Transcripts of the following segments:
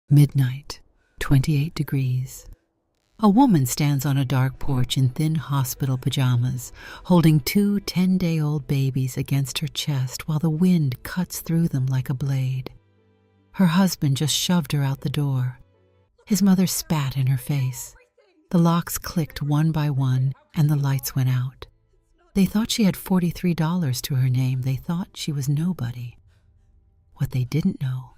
Midnight, 28 degrees. A woman stands on a dark porch in thin hospital pajamas, holding two 10-day-old babies against her chest while the wind cuts through them like a blade. Her husband just shoved her out the door. His mother spat in her face. The locks clicked one by one and the lights went out. They thought she had $43 to her name. They thought she was nobody. What they didn't know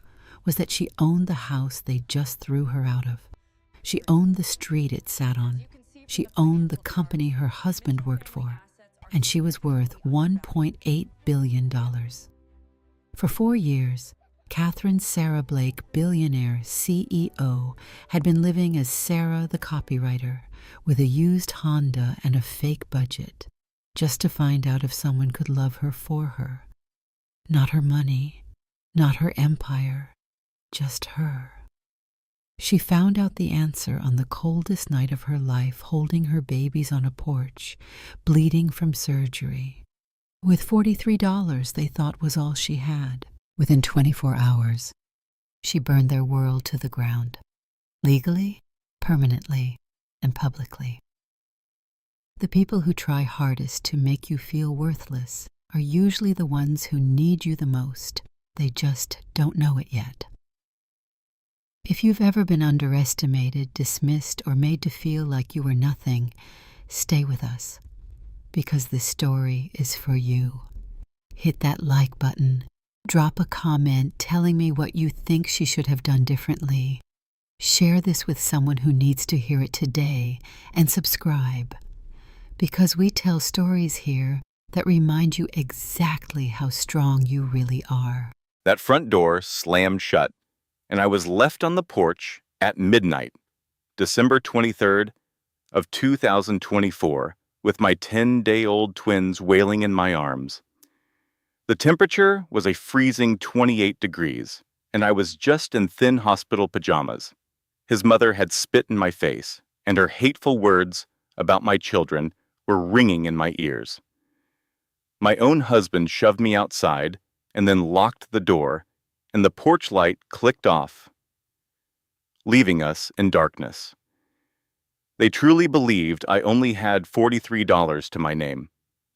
was that she owned the house they just threw her out of. She owned the street it sat on. She owned the company her husband worked for. And she was worth $1.8 billion. For 4 years, Catherine Sarah Blake, Billionaire CEO, had been living as Sarah the copywriter, with a used Honda and a fake budget, just to find out if someone could love her for her. Not her money, not her empire, just her. She found out the answer on the coldest night of her life, holding her babies on a porch, bleeding from surgery. With $43 they thought was all she had. Within 24 hours, she burned their world to the ground, legally, permanently, and publicly. The people who try hardest to make you feel worthless are usually the ones who need you the most. They just don't know it yet. If you've ever been underestimated, dismissed, or made to feel like you were nothing, stay with us, because this story is for you. Hit that like button. Drop a comment telling me what you think she should have done differently. Share this with someone who needs to hear it today, and subscribe, because we tell stories here that remind you exactly how strong you really are. That front door slammed shut, and I was left on the porch at midnight, December 23rd of 2024, with my 10-day-old twins wailing in my arms. The temperature was a freezing 28 degrees, and I was just in thin hospital pajamas. His mother had spit in my face, and her hateful words about my children were ringing in my ears. My own husband shoved me outside and then locked the door, and the porch light clicked off, leaving us in darkness. They truly believed I only had $43 to my name.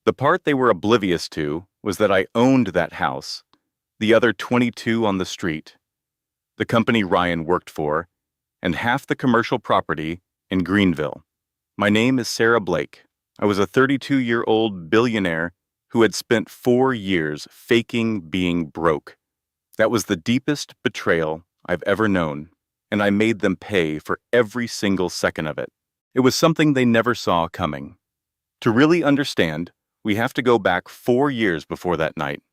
The part they were oblivious to was that I owned that house, the other 22 on the street, the company Ryan worked for, and half the commercial property in Greenville. My name is Sarah Blake. I was a 32-year-old billionaire who had spent 4 years faking being broke. That was the deepest betrayal I've ever known, and I made them pay for every single second of it. It was something they never saw coming. To really understand, we have to go back 4 years before that night.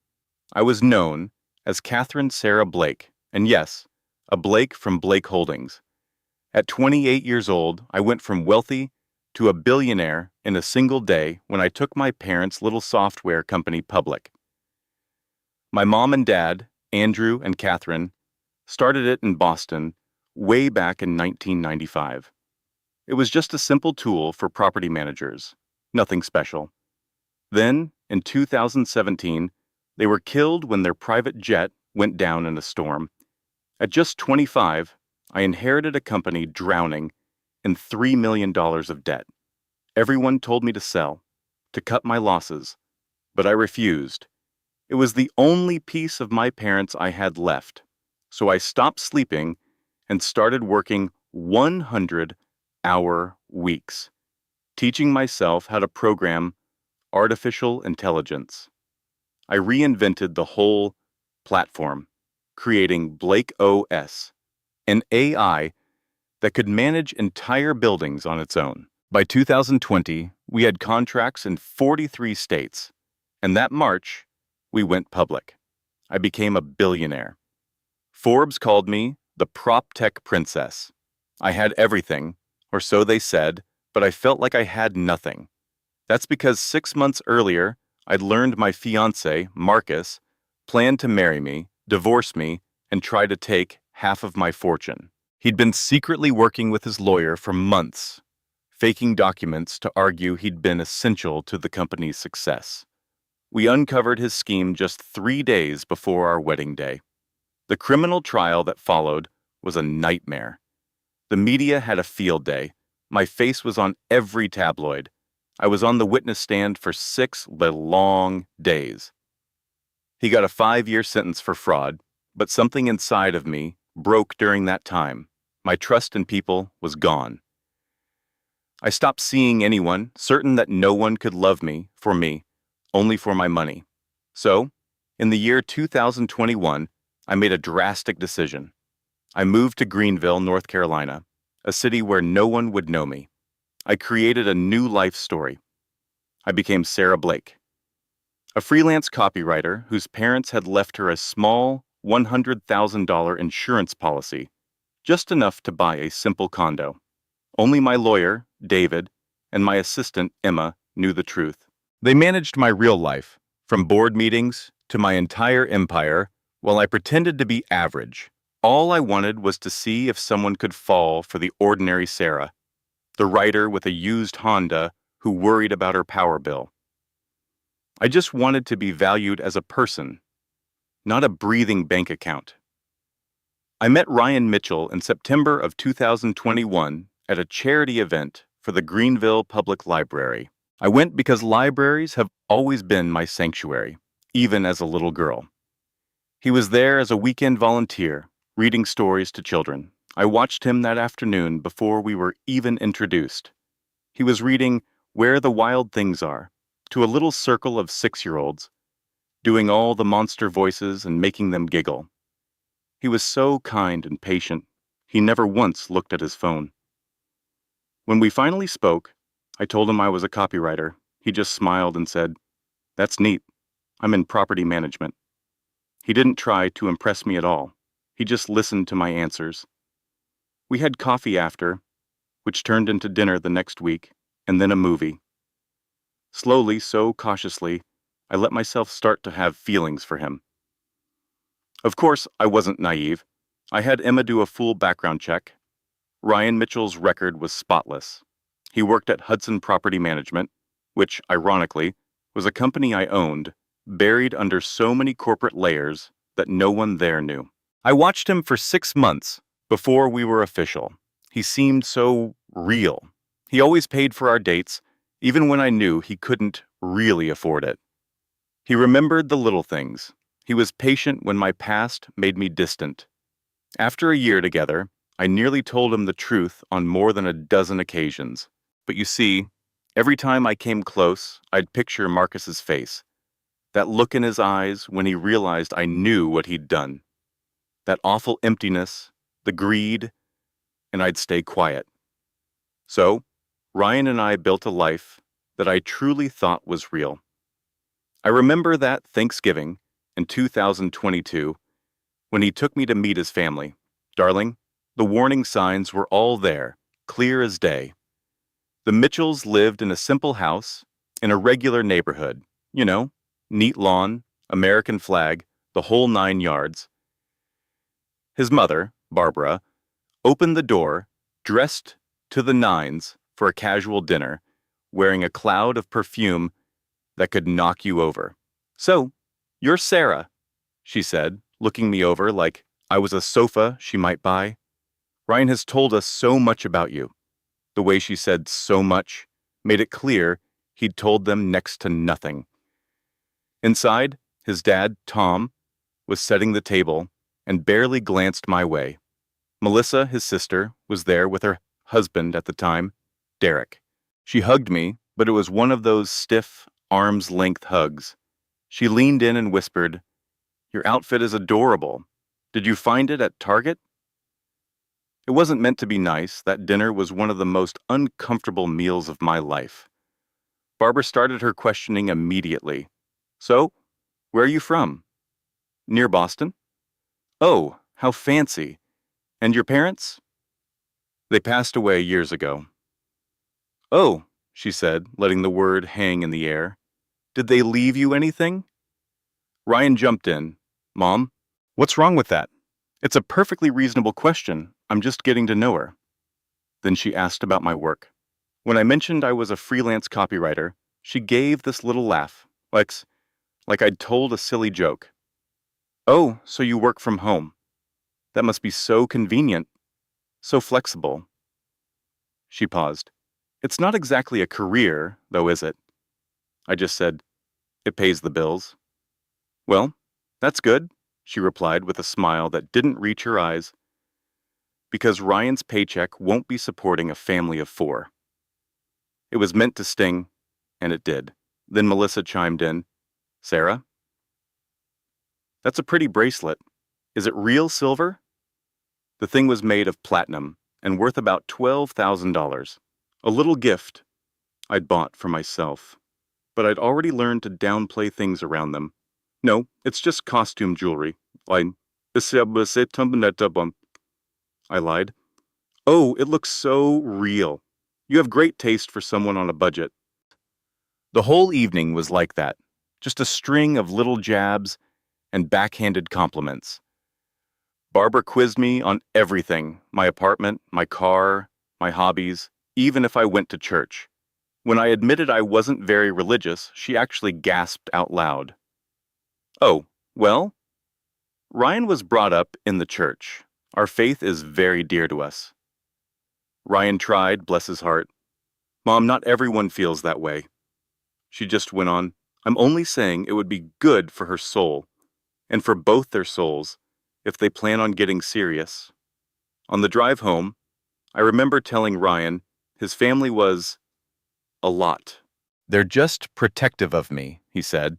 I was known as Catherine Sarah Blake, and yes, a Blake from Blake Holdings. At 28 years old, I went from wealthy to a billionaire in a single day when I took my parents' little software company public. My mom and dad, Andrew and Catherine, started it in Boston way back in 1995. It was just a simple tool for property managers, nothing special. Then, in 2017, they were killed when their private jet went down in a storm. At just 25, I inherited a company drowning in $3 million of debt. Everyone told me to sell, to cut my losses, but I refused. It was the only piece of my parents I had left, so I stopped sleeping and started working 100-hour weeks, teaching myself how to program artificial intelligence. I reinvented the whole platform, creating Blake OS, an AI that could manage entire buildings on its own. By 2020, we had contracts in 43 states, and that March, we went public. I became a billionaire. Forbes called me the prop tech princess. I had everything, or so they said, but I felt like I had nothing. That's because 6 months earlier, I'd learned my fiancé, Marcus, planned to marry me, divorce me, and try to take half of my fortune. He'd been secretly working with his lawyer for months, faking documents to argue he'd been essential to the company's success. We uncovered his scheme just 3 days before our wedding day. The criminal trial that followed was a nightmare. The media had a field day. My face was on every tabloid. I was on the witness stand for 6 long days. He got a 5-year sentence for fraud, but something inside of me broke during that time. My trust in people was gone. I stopped seeing anyone, certain that no one could love me, only for my money. So, in the year 2021, I made a drastic decision. I moved to Greenville, North Carolina, a city where no one would know me. I created a new life story. I became Sarah Blake, a freelance copywriter whose parents had left her a small $100,000 insurance policy, just enough to buy a simple condo. Only my lawyer, David, and my assistant, Emma, knew the truth. They managed my real life, from board meetings to my entire empire, while I pretended to be average. All I wanted was to see if someone could fall for the ordinary Sarah, the writer with a used Honda who worried about her power bill. I just wanted to be valued as a person, not a breathing bank account. I met Ryan Mitchell in September of 2021 at a charity event for the Greenville Public Library. I went because libraries have always been my sanctuary, even as a little girl. He was there as a weekend volunteer, reading stories to children. I watched him that afternoon before we were even introduced. He was reading Where the Wild Things Are to a little circle of 6-year-olds, doing all the monster voices and making them giggle. He was so kind and patient. He never once looked at his phone. When we finally spoke, I told him I was a copywriter. He just smiled and said, "That's neat. I'm in property management." He didn't try to impress me at all. He just listened to my answers. We had coffee after, which turned into dinner the next week, and then a movie. Slowly, so cautiously, I let myself start to have feelings for him. Of course, I wasn't naive. I had Emma do a full background check. Ryan Mitchell's record was spotless. He worked at Hudson Property Management, which, ironically, was a company I owned, buried under so many corporate layers that no one there knew. I watched him for 6 months before we were official. He seemed so real. He always paid for our dates, even when I knew he couldn't really afford it. He remembered the little things. He was patient when my past made me distant. After a year together, I nearly told him the truth on more than a dozen occasions. But you see, every time I came close, I'd picture Marcus's face. That look in his eyes when he realized I knew what he'd done. That awful emptiness, the greed, and I'd stay quiet. So, Ryan and I built a life that I truly thought was real. I remember that Thanksgiving in 2022 when he took me to meet his family. Darling, the warning signs were all there, clear as day. The Mitchells lived in a simple house in a regular neighborhood, neat lawn, American flag, the whole 9 yards. His mother, Barbara, opened the door, dressed to the nines for a casual dinner, wearing a cloud of perfume that could knock you over. "So, you're Sarah," she said, looking me over like I was a sofa she might buy. "Ryan has told us so much about you." The way she said "so much" made it clear he'd told them next to nothing. Inside, his dad, Tom, was setting the table and barely glanced my way. Melissa, his sister, was there with her husband at the time, Derek. She hugged me, but it was one of those stiff, arm's-length hugs. She leaned in and whispered, "Your outfit is adorable. Did you find it at Target?" It wasn't meant to be nice. That dinner was one of the most uncomfortable meals of my life. Barbara started her questioning immediately. "So, where are you from?" "Near Boston." "Oh, how fancy. And your parents?" "They passed away years ago." "Oh," she said, letting the word hang in the air. "Did they leave you anything?" Ryan jumped in. "Mom, what's wrong with that? It's a perfectly reasonable question. I'm just getting to know her." Then she asked about my work. When I mentioned I was a freelance copywriter, she gave this little laugh, like I'd told a silly joke. "Oh, so you work from home." That must be so convenient, so flexible. She paused. It's not exactly a career, though, is it? I just said, it pays the bills. Well, that's good, she replied with a smile that didn't reach her eyes, because Ryan's paycheck won't be supporting a family of 4. It was meant to sting, and it did. Then Melissa chimed in, Sarah? That's a pretty bracelet. Is it real silver? The thing was made of platinum and worth about $12,000. A little gift I'd bought for myself. But I'd already learned to downplay things around them. No, it's just costume jewelry. I lied. Oh, it looks so real. You have great taste for someone on a budget. The whole evening was like that, just a string of little jabs and backhanded compliments. Barbara quizzed me on everything, my apartment, my car, my hobbies, even if I went to church. When I admitted I wasn't very religious, she actually gasped out loud. Oh, well? Ryan was brought up in the church. Our faith is very dear to us. Ryan tried, bless his heart. Mom, not everyone feels that way. She just went on, I'm only saying it would be good for her soul, and for both their souls, if they plan on getting serious. On the drive home, I remember telling Ryan his family was a lot. They're just protective of me, he said.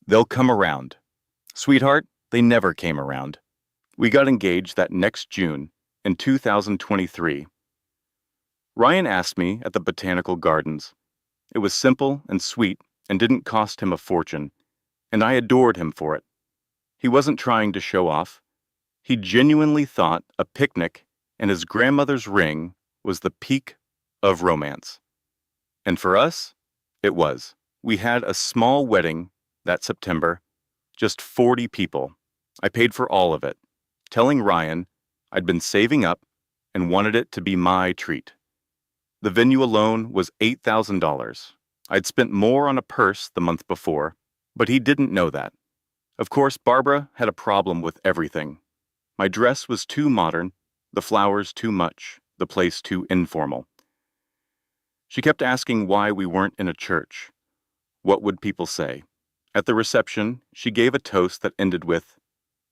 They'll come around. Sweetheart, they never came around. We got engaged that next June, in 2023. Ryan asked me at the Botanical Gardens. It was simple and sweet and didn't cost him a fortune, and I adored him for it. He wasn't trying to show off. He genuinely thought a picnic and his grandmother's ring was the peak of romance. And for us, it was. We had a small wedding that September, just 40 people. I paid for all of it, telling Ryan I'd been saving up and wanted it to be my treat. The venue alone was $8,000. I'd spent more on a purse the month before, but he didn't know that. Of course, Barbara had a problem with everything. My dress was too modern, the flowers too much, the place too informal. She kept asking why we weren't in a church. What would people say? At the reception, she gave a toast that ended with,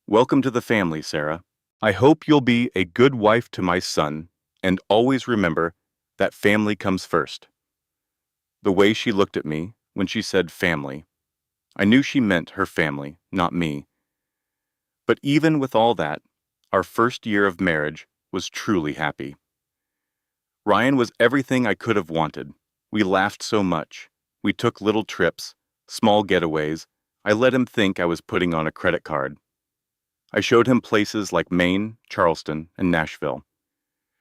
Welcome to the family, Sarah. I hope you'll be a good wife to my son, and always remember that family comes first. The way she looked at me when she said family, I knew she meant her family, not me. But even with all that, our first year of marriage was truly happy. Ryan was everything I could have wanted. We laughed so much. We took little trips, small getaways. I let him think I was putting on a credit card. I showed him places like Maine, Charleston, and Nashville.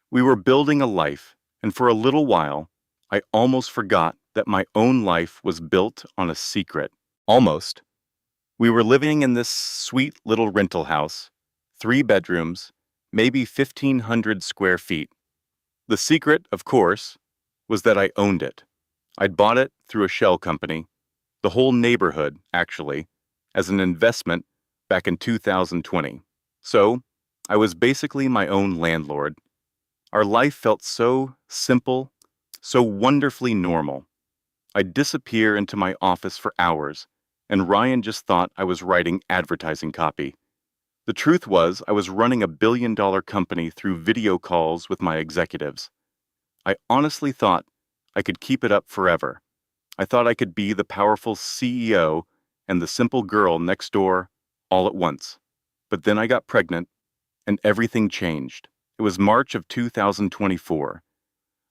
We were building a life, and for a little while, I almost forgot that my own life was built on a secret. Almost. We were living in this sweet little rental house, 3 bedrooms, maybe 1,500 square feet. The secret, of course, was that I owned it. I'd bought it through a shell company, the whole neighborhood, actually, as an investment back in 2020. So, I was basically my own landlord. Our life felt so simple, so wonderfully normal. I'd disappear into my office for hours, and Ryan just thought I was writing advertising copy. The truth was, I was running a billion-dollar company through video calls with my executives. I honestly thought I could keep it up forever. I thought I could be the powerful CEO and the simple girl next door all at once. But then I got pregnant, and everything changed. It was March of 2024.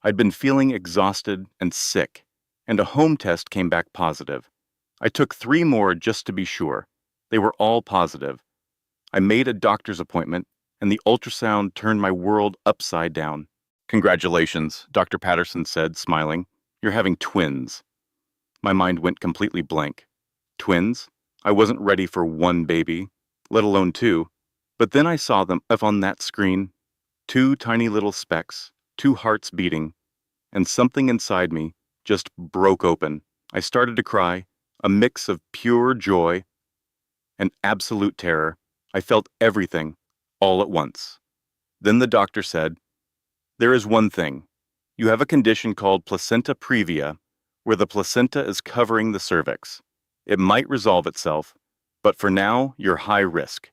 I'd been feeling exhausted and sick, and a home test came back positive. I took 3 more just to be sure. They were all positive. I made a doctor's appointment, and the ultrasound turned my world upside down. Congratulations, Dr. Patterson said, smiling. You're having twins. My mind went completely blank. Twins? I wasn't ready for 1 baby, let alone 2. But then I saw them up on that screen. 2 tiny little specks, 2 hearts beating, and something inside me just broke open. I started to cry, a mix of pure joy and absolute terror. I felt everything, all at once. Then the doctor said, "There is one thing. You have a condition called placenta previa, where the placenta is covering the cervix. It might resolve itself, but for now, you're high risk.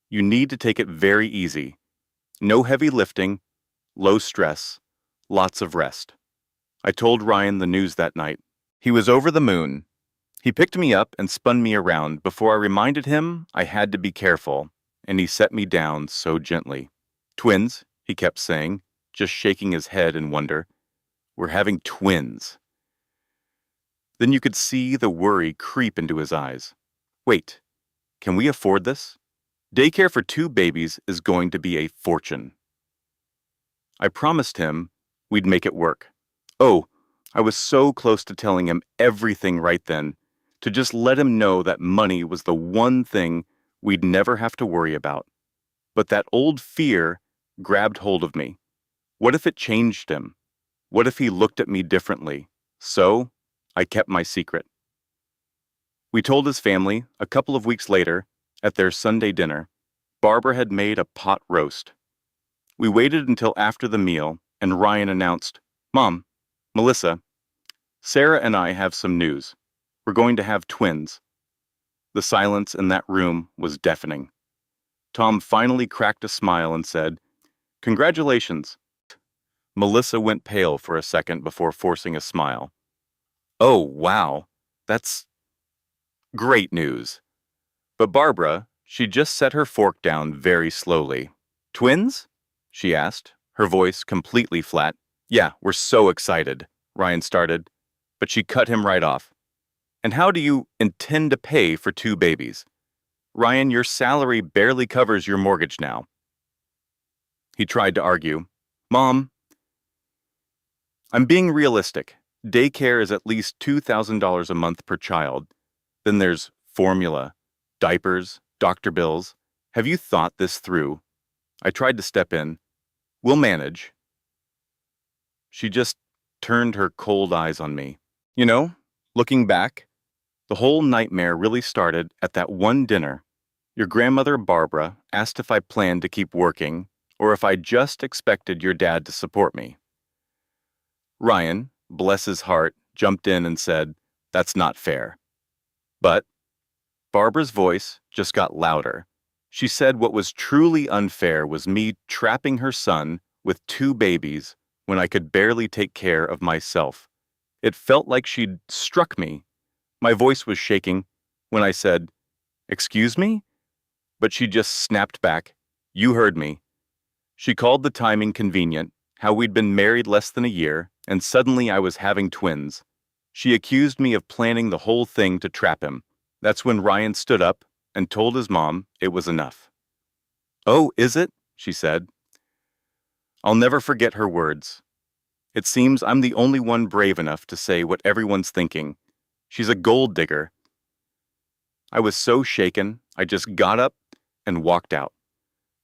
You need to take it very easy. No heavy lifting, low stress, lots of rest." I told Ryan the news that night. He was over the moon. He picked me up and spun me around before I reminded him I had to be careful, and he set me down so gently. "Twins," he kept saying, just shaking his head in wonder. "We're having twins." Then you could see the worry creep into his eyes. "Wait, can we afford this? Daycare for 2 babies is going to be a fortune." I promised him we'd make it work. Oh, I was so close to telling him everything right then, to just let him know that money was the one thing we'd never have to worry about. But that old fear grabbed hold of me. What if it changed him? What if he looked at me differently? So, I kept my secret. We told his family a couple of weeks later at their Sunday dinner. Barbara had made a pot roast. We waited until after the meal, and Ryan announced, "Mom, Melissa, Sarah and I have some news. We're going to have twins." The silence in that room was deafening. Tom finally cracked a smile and said, "Congratulations." Melissa went pale for a second before forcing a smile. "Oh, wow, that's great news." But Barbara, she just set her fork down very slowly. "Twins?" she asked, her voice completely flat. "Yeah, we're so excited," Ryan started, but she cut him right off. "And how do you intend to pay for 2 babies? Ryan, your salary barely covers your mortgage now." He tried to argue. "Mom, I'm being realistic. Daycare is at least $2,000 a month per child. Then there's formula, diapers, doctor bills. Have you thought this through?" I tried to step in. "We'll manage." She just turned her cold eyes on me. You know, looking back, the whole nightmare really started at that one dinner. Your grandmother, Barbara, asked if I planned to keep working or if I just expected your dad to support me. Ryan, bless his heart, jumped in and said, "That's not fair." But Barbara's voice just got louder. She said what was truly unfair was me trapping her son with 2 babies when I could barely take care of myself. It felt like she'd struck me. My voice was shaking when I said, "Excuse me?" But she just snapped back, "You heard me." She called the timing convenient, how we'd been married less than a year, and suddenly I was having twins. She accused me of planning the whole thing to trap him. That's when Ryan stood up and told his mom it was enough. "Oh, is it?" she said. I'll never forget her words. "It seems I'm the only one brave enough to say what everyone's thinking. She's a gold digger." I was so shaken, I just got up and walked out.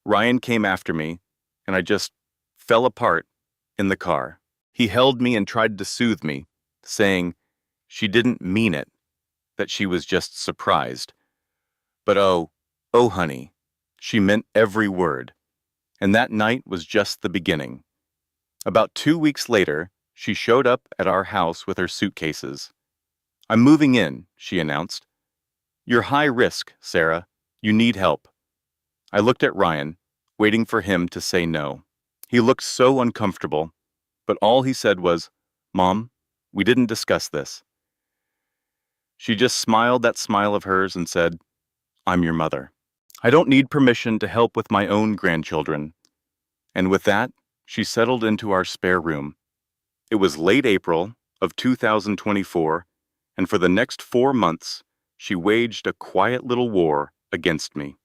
Ryan came after me, and I just fell apart in the car. He held me and tried to soothe me, saying she didn't mean it, that she was just surprised. But oh honey, she meant every word. And that night was just the beginning. About 2 weeks later, she showed up at our house with her suitcases. "I'm moving in," she announced. "You're high risk, Sarah. You need help." I looked at Ryan, waiting for him to say no. He looked so uncomfortable, but all he said was, "Mom, we didn't discuss this." She just smiled that smile of hers and said, "I'm your mother. I don't need permission to help with my own grandchildren." And with that, she settled into our spare room. It was late April of 2024, and for the next 4 months, she waged a quiet little war against me.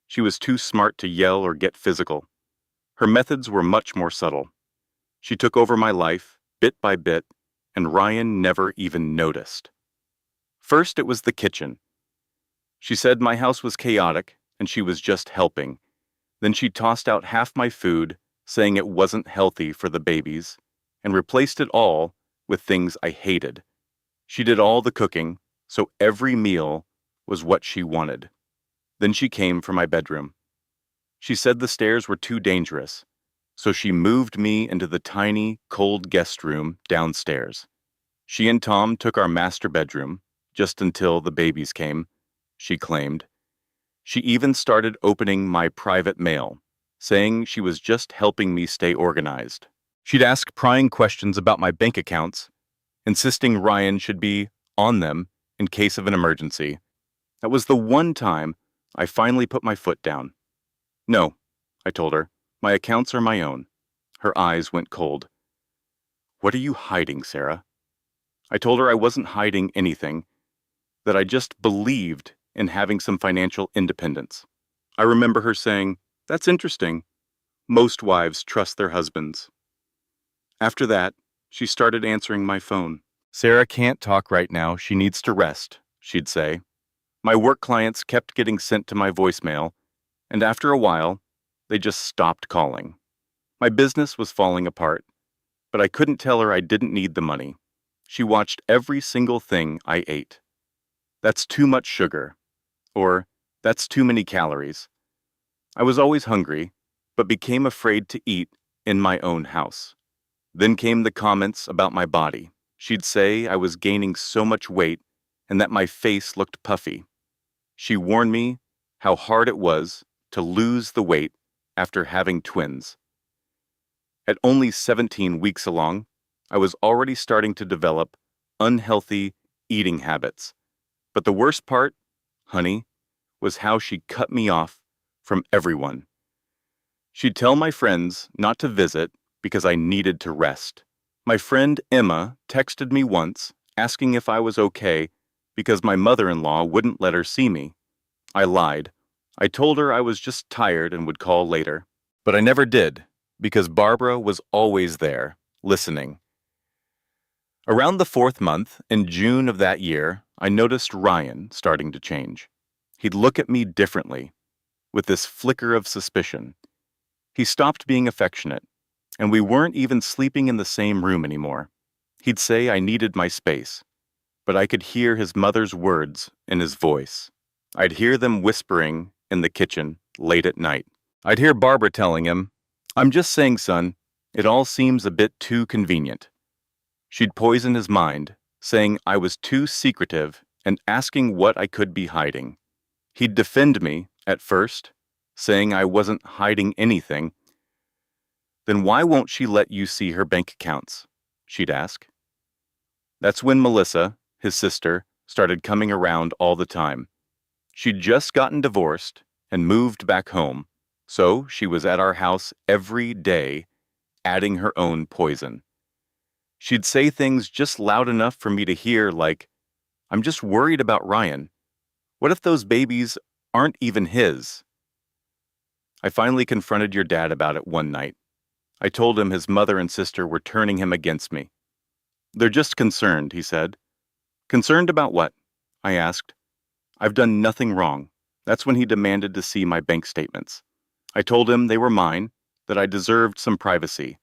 She was too smart to yell or get physical. Her methods were much more subtle. She took over my life, bit by bit, and Ryan never even noticed. First, it was the kitchen. She said my house was chaotic, and she was just helping. Then she tossed out half my food, saying it wasn't healthy for the babies, and replaced it all with things I hated. She did all the cooking, so every meal was what she wanted. Then she came for my bedroom. She said the stairs were too dangerous, so she moved me into the tiny, cold guest room downstairs. She and Tom took our master bedroom, just until the babies came, she claimed. She even started opening my private mail, saying she was just helping me stay organized. She'd ask prying questions about my bank accounts, insisting Ryan should be on them in case of an emergency. That was the one time I finally put my foot down. No, I told her. My accounts are my own. Her eyes went cold. What are you hiding, Sarah? I told her I wasn't hiding anything, that I just believed in having some financial independence. I remember her saying, "That's interesting. Most wives trust their husbands." After that, she started answering my phone. "Sarah can't talk right now. She needs to rest," she'd say. My work clients kept getting sent to my voicemail, and after a while, they just stopped calling. My business was falling apart, but I couldn't tell her I didn't need the money. She watched every single thing I ate. "That's too much sugar," or "That's too many calories." I was always hungry, but became afraid to eat in my own house. Then came the comments about my body. She'd say I was gaining so much weight and that my face looked puffy. She warned me how hard it was to lose the weight after having twins. At only 17 weeks along, I was already starting to develop unhealthy eating habits. But the worst part, honey, was how she cut me off from everyone. She'd tell my friends not to visit because I needed to rest. My friend Emma texted me once asking if I was okay because my mother-in-law wouldn't let her see me. I lied. I told her I was just tired and would call later. But I never did, because Barbara was always there, listening. Around the 4th month, in June of that year, I noticed Ryan starting to change. He'd look at me differently, with this flicker of suspicion. He stopped being affectionate, and we weren't even sleeping in the same room anymore. He'd say I needed my space, but I could hear his mother's words in his voice. I'd hear them whispering in the kitchen late at night. I'd hear Barbara telling him, "I'm just saying, son, it all seems a bit too convenient." She'd poison his mind, saying I was too secretive and asking what I could be hiding. He'd defend me at first, saying I wasn't hiding anything. "Then why won't she let you see her bank accounts?" she'd ask. That's when Melissa, his sister, started coming around all the time. She'd just gotten divorced and moved back home, so she was at our house every day, adding her own poison. She'd say things just loud enough for me to hear, like, "I'm just worried about Ryan. What if those babies aren't even his?" I finally confronted your dad about it one night. I told him his mother and sister were turning him against me. "They're just concerned," he said. "Concerned about what?" I asked. "I've done nothing wrong." That's when he demanded to see my bank statements. I told him they were mine, that I deserved some privacy,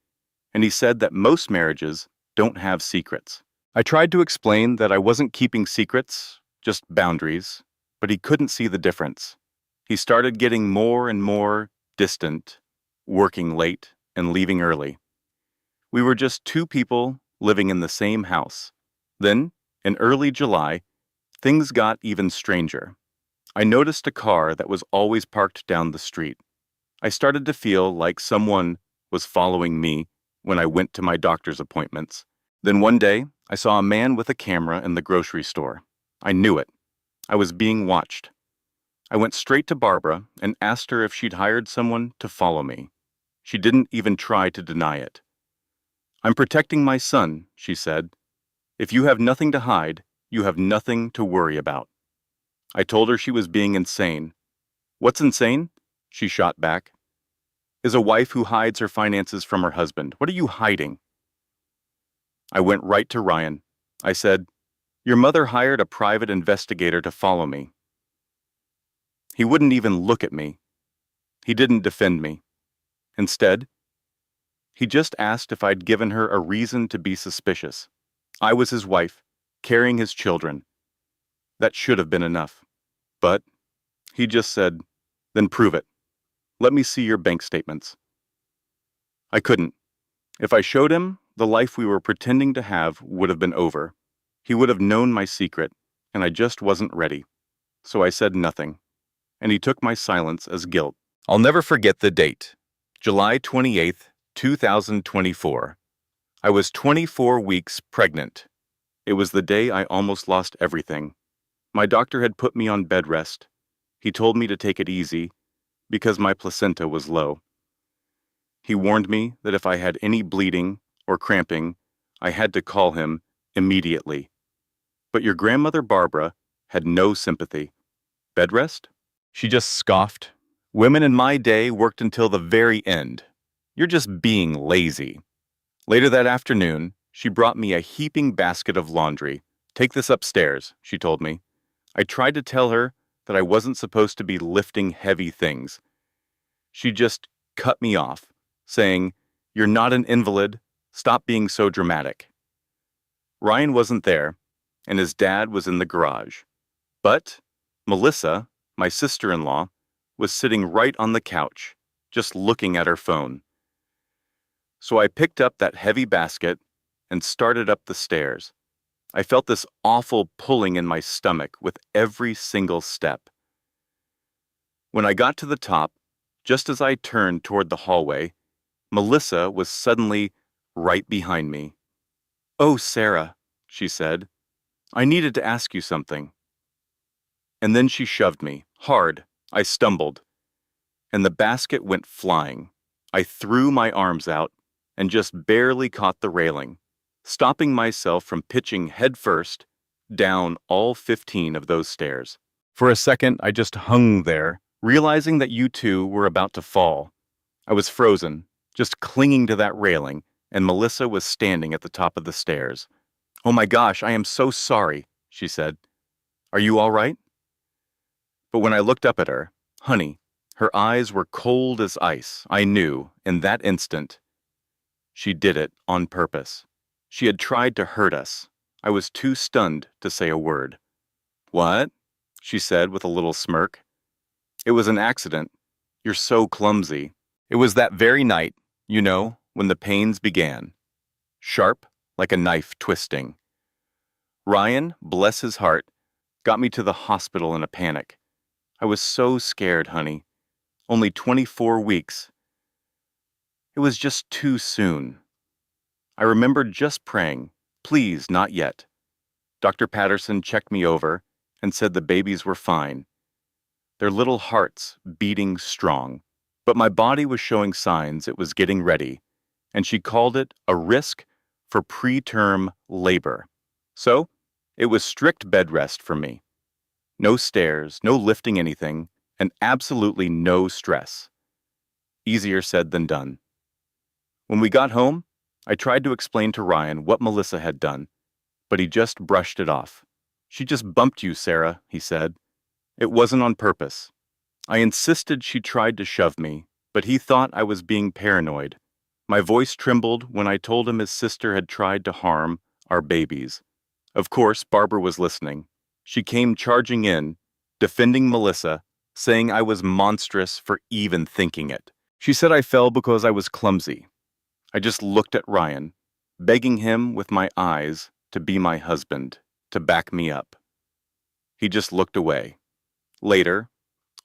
and he said that most marriages don't have secrets. I tried to explain that I wasn't keeping secrets, just boundaries, but he couldn't see the difference. He started getting more and more distant, working late and leaving early. We were just two people living in the same house. Then, in early July, things got even stranger. I noticed a car that was always parked down the street. I started to feel like someone was following me when I went to my doctor's appointments. Then one day, I saw a man with a camera in the grocery store. I knew it. I was being watched. I went straight to Barbara and asked her if she'd hired someone to follow me. She didn't even try to deny it. "I'm protecting my son," she said. "If you have nothing to hide, you have nothing to worry about." I told her she was being insane. "What's insane?" she shot back. "Is a wife who hides her finances from her husband. What are you hiding?" I went right to Ryan. I said, "Your mother hired a private investigator to follow me." He wouldn't even look at me. He didn't defend me. Instead, he just asked if I'd given her a reason to be suspicious. I was his wife, carrying his children. That should have been enough. But he just said, "Then prove it." Let me see your bank statements." I couldn't. If I showed him, the life we were pretending to have would have been over. He would have known my secret, and I just wasn't ready. So I said nothing, and he took my silence as guilt. I'll never forget the date. July 28th, 2024. I was 24 weeks pregnant. It was the day I almost lost everything. My doctor had put me on bed rest. He told me to take it easy because my placenta was low. He warned me that if I had any bleeding or cramping, I had to call him immediately. But your grandmother Barbara had no sympathy. Bed rest? She just scoffed. Women in my day worked until the very end. You're just being lazy. Later that afternoon, she brought me a heaping basket of laundry. "Take this upstairs," she told me. I tried to tell her that I wasn't supposed to be lifting heavy things. She just cut me off, saying, "You're not an invalid. Stop being so dramatic." Ryan wasn't there, and his dad was in the garage. But Melissa, my sister-in-law, was sitting right on the couch, just looking at her phone. So I picked up that heavy basket and started up the stairs. I felt this awful pulling in my stomach with every single step. When I got to the top, just as I turned toward the hallway, Melissa was suddenly right behind me. "Oh, Sarah," she said, "I needed to ask you something." And then she shoved me, hard. I stumbled, and the basket went flying. I threw my arms out and just barely caught the railing, stopping myself from pitching headfirst down all 15 of those stairs. For a second, I just hung there, realizing that you two were about to fall. I was frozen, just clinging to that railing, and Melissa was standing at the top of the stairs. "Oh my gosh, I am so sorry," she said. "Are you all right?" But when I looked up at her, honey, her eyes were cold as ice. I knew, in that instant, she did it on purpose. She had tried to hurt us. I was too stunned to say a word. "What?" she said with a little smirk. "It was an accident. You're so clumsy." It was that very night, you know, when the pains began. Sharp, like a knife twisting. Ryan, bless his heart, got me to the hospital in a panic. I was so scared, honey. Only 24 weeks. It was just too soon. I remembered just praying, "Please, not yet." Dr. Patterson checked me over and said the babies were fine, their little hearts beating strong. But my body was showing signs it was getting ready, and she called it a risk for preterm labor. So, it was strict bed rest for me. No stairs, no lifting anything, and absolutely no stress. Easier said than done. When we got home, I tried to explain to Ryan what Melissa had done, but he just brushed it off. "She just bumped you, Sarah," he said. "It wasn't on purpose." I insisted she tried to shove me, but he thought I was being paranoid. My voice trembled when I told him his sister had tried to harm our babies. Of course, Barbara was listening. She came charging in, defending Melissa, saying I was monstrous for even thinking it. She said I fell because I was clumsy. I just looked at Ryan, begging him with my eyes to be my husband, to back me up. He just looked away. Later,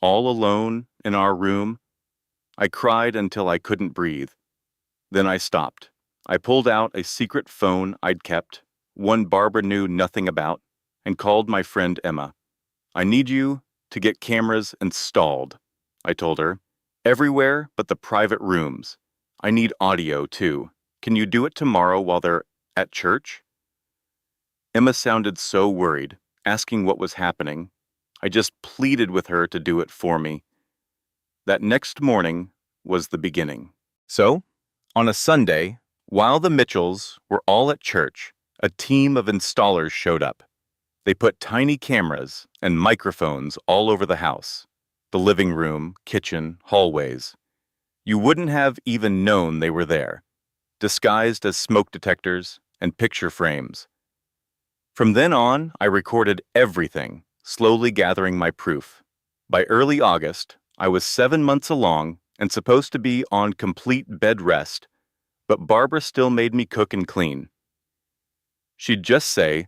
all alone in our room, I cried until I couldn't breathe. Then I stopped. I pulled out a secret phone I'd kept, one Barbara knew nothing about, and called my friend Emma. "I need you to get cameras installed," I told her. "Everywhere but the private rooms. I need audio, too. Can you do it tomorrow while they're at church?" Emma sounded so worried, asking what was happening. I just pleaded with her to do it for me. That next morning was the beginning. So, on a Sunday, while the Mitchells were all at church, a team of installers showed up. They put tiny cameras and microphones all over the house, the living room, kitchen, hallways. You wouldn't have even known they were there, disguised as smoke detectors and picture frames. From then on, I recorded everything, slowly gathering my proof. By early August, I was 7 months along and supposed to be on complete bed rest, but Barbara still made me cook and clean. She'd just say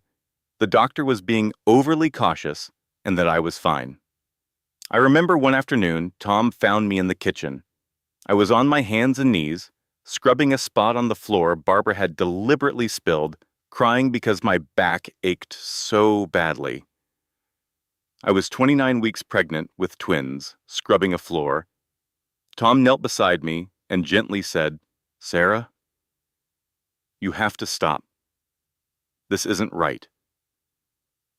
the doctor was being overly cautious and that I was fine. I remember one afternoon, Tom found me in the kitchen. I was on my hands and knees, scrubbing a spot on the floor Barbara had deliberately spilled, crying because my back ached so badly. I was 29 weeks pregnant with twins, scrubbing a floor. Tom knelt beside me and gently said, "Sarah, you have to stop. This isn't right."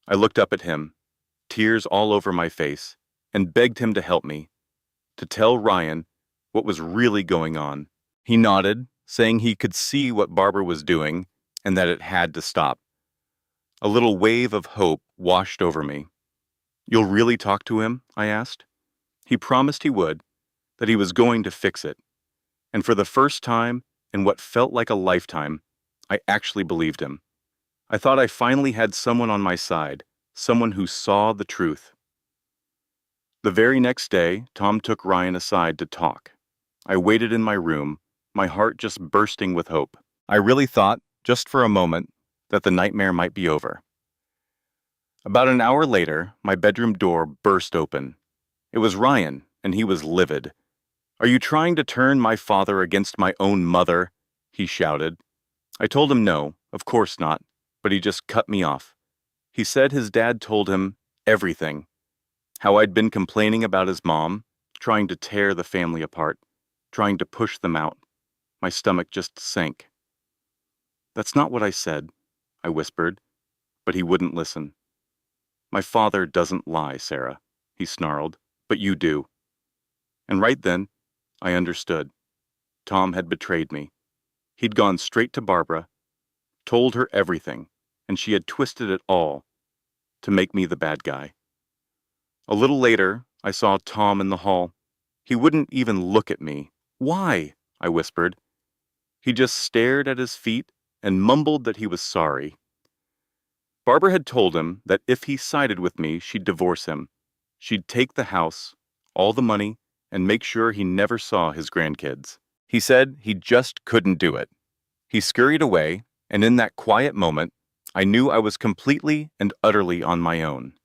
I looked up at him, tears all over my face, and begged him to help me, to tell Ryan what was really going on. He nodded, saying he could see what Barbara was doing and that it had to stop. A little wave of hope washed over me. "You'll really talk to him?" I asked. He promised he would, that he was going to fix it. And for the first time, in what felt like a lifetime, I actually believed him. I thought I finally had someone on my side, someone who saw the truth. The very next day, Tom took Ryan aside to talk. I waited in my room, my heart just bursting with hope. I really thought, just for a moment, that the nightmare might be over. About an hour later, my bedroom door burst open. It was Ryan, and he was livid. "Are you trying to turn my father against my own mother?" he shouted. I told him no, of course not, but he just cut me off. He said his dad told him everything. How I'd been complaining about his mom, trying to tear the family apart, trying to push them out. My stomach just sank. "That's not what I said," I whispered, but he wouldn't listen. "My father doesn't lie, Sarah," he snarled, "but you do." And right then, I understood. Tom had betrayed me. He'd gone straight to Barbara, told her everything, and she had twisted it all to make me the bad guy. A little later, I saw Tom in the hall. He wouldn't even look at me. "Why?" I whispered. He just stared at his feet and mumbled that he was sorry. Barbara had told him that if he sided with me, she'd divorce him. She'd take the house, all the money, and make sure he never saw his grandkids. He said he just couldn't do it. He scurried away, and in that quiet moment, I knew I was completely and utterly on my own.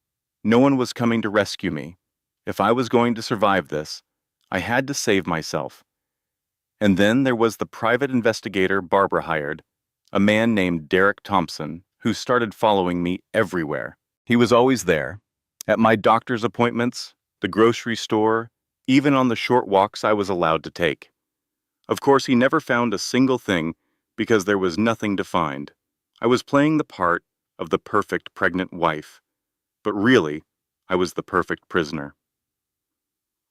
No one was coming to rescue me. If I was going to survive this, I had to save myself. And then there was the private investigator Barbara hired, a man named Derek Thompson, who started following me everywhere. He was always there, at my doctor's appointments, the grocery store, even on the short walks I was allowed to take. Of course, he never found a single thing because there was nothing to find. I was playing the part of the perfect pregnant wife, but really, I was the perfect prisoner.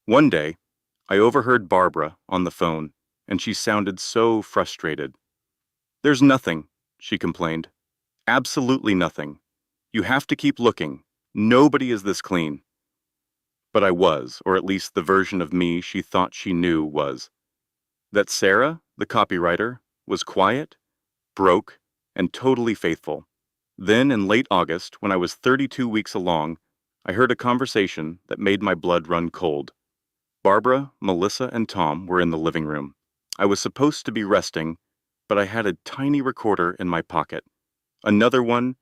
One day, I overheard Barbara on the phone, and she sounded so frustrated. "There's nothing," she complained. "Absolutely nothing. You have to keep looking. Nobody is this clean." But I was, or at least the version of me she thought she knew was. That Sarah, the copywriter, was quiet, broke, and totally faithful. Then, in late August, when I was 32 weeks along, I heard a conversation that made my blood run cold. Barbara, Melissa, and Tom were in the living room. I was supposed to be resting, but I had a tiny recorder in my pocket. Another one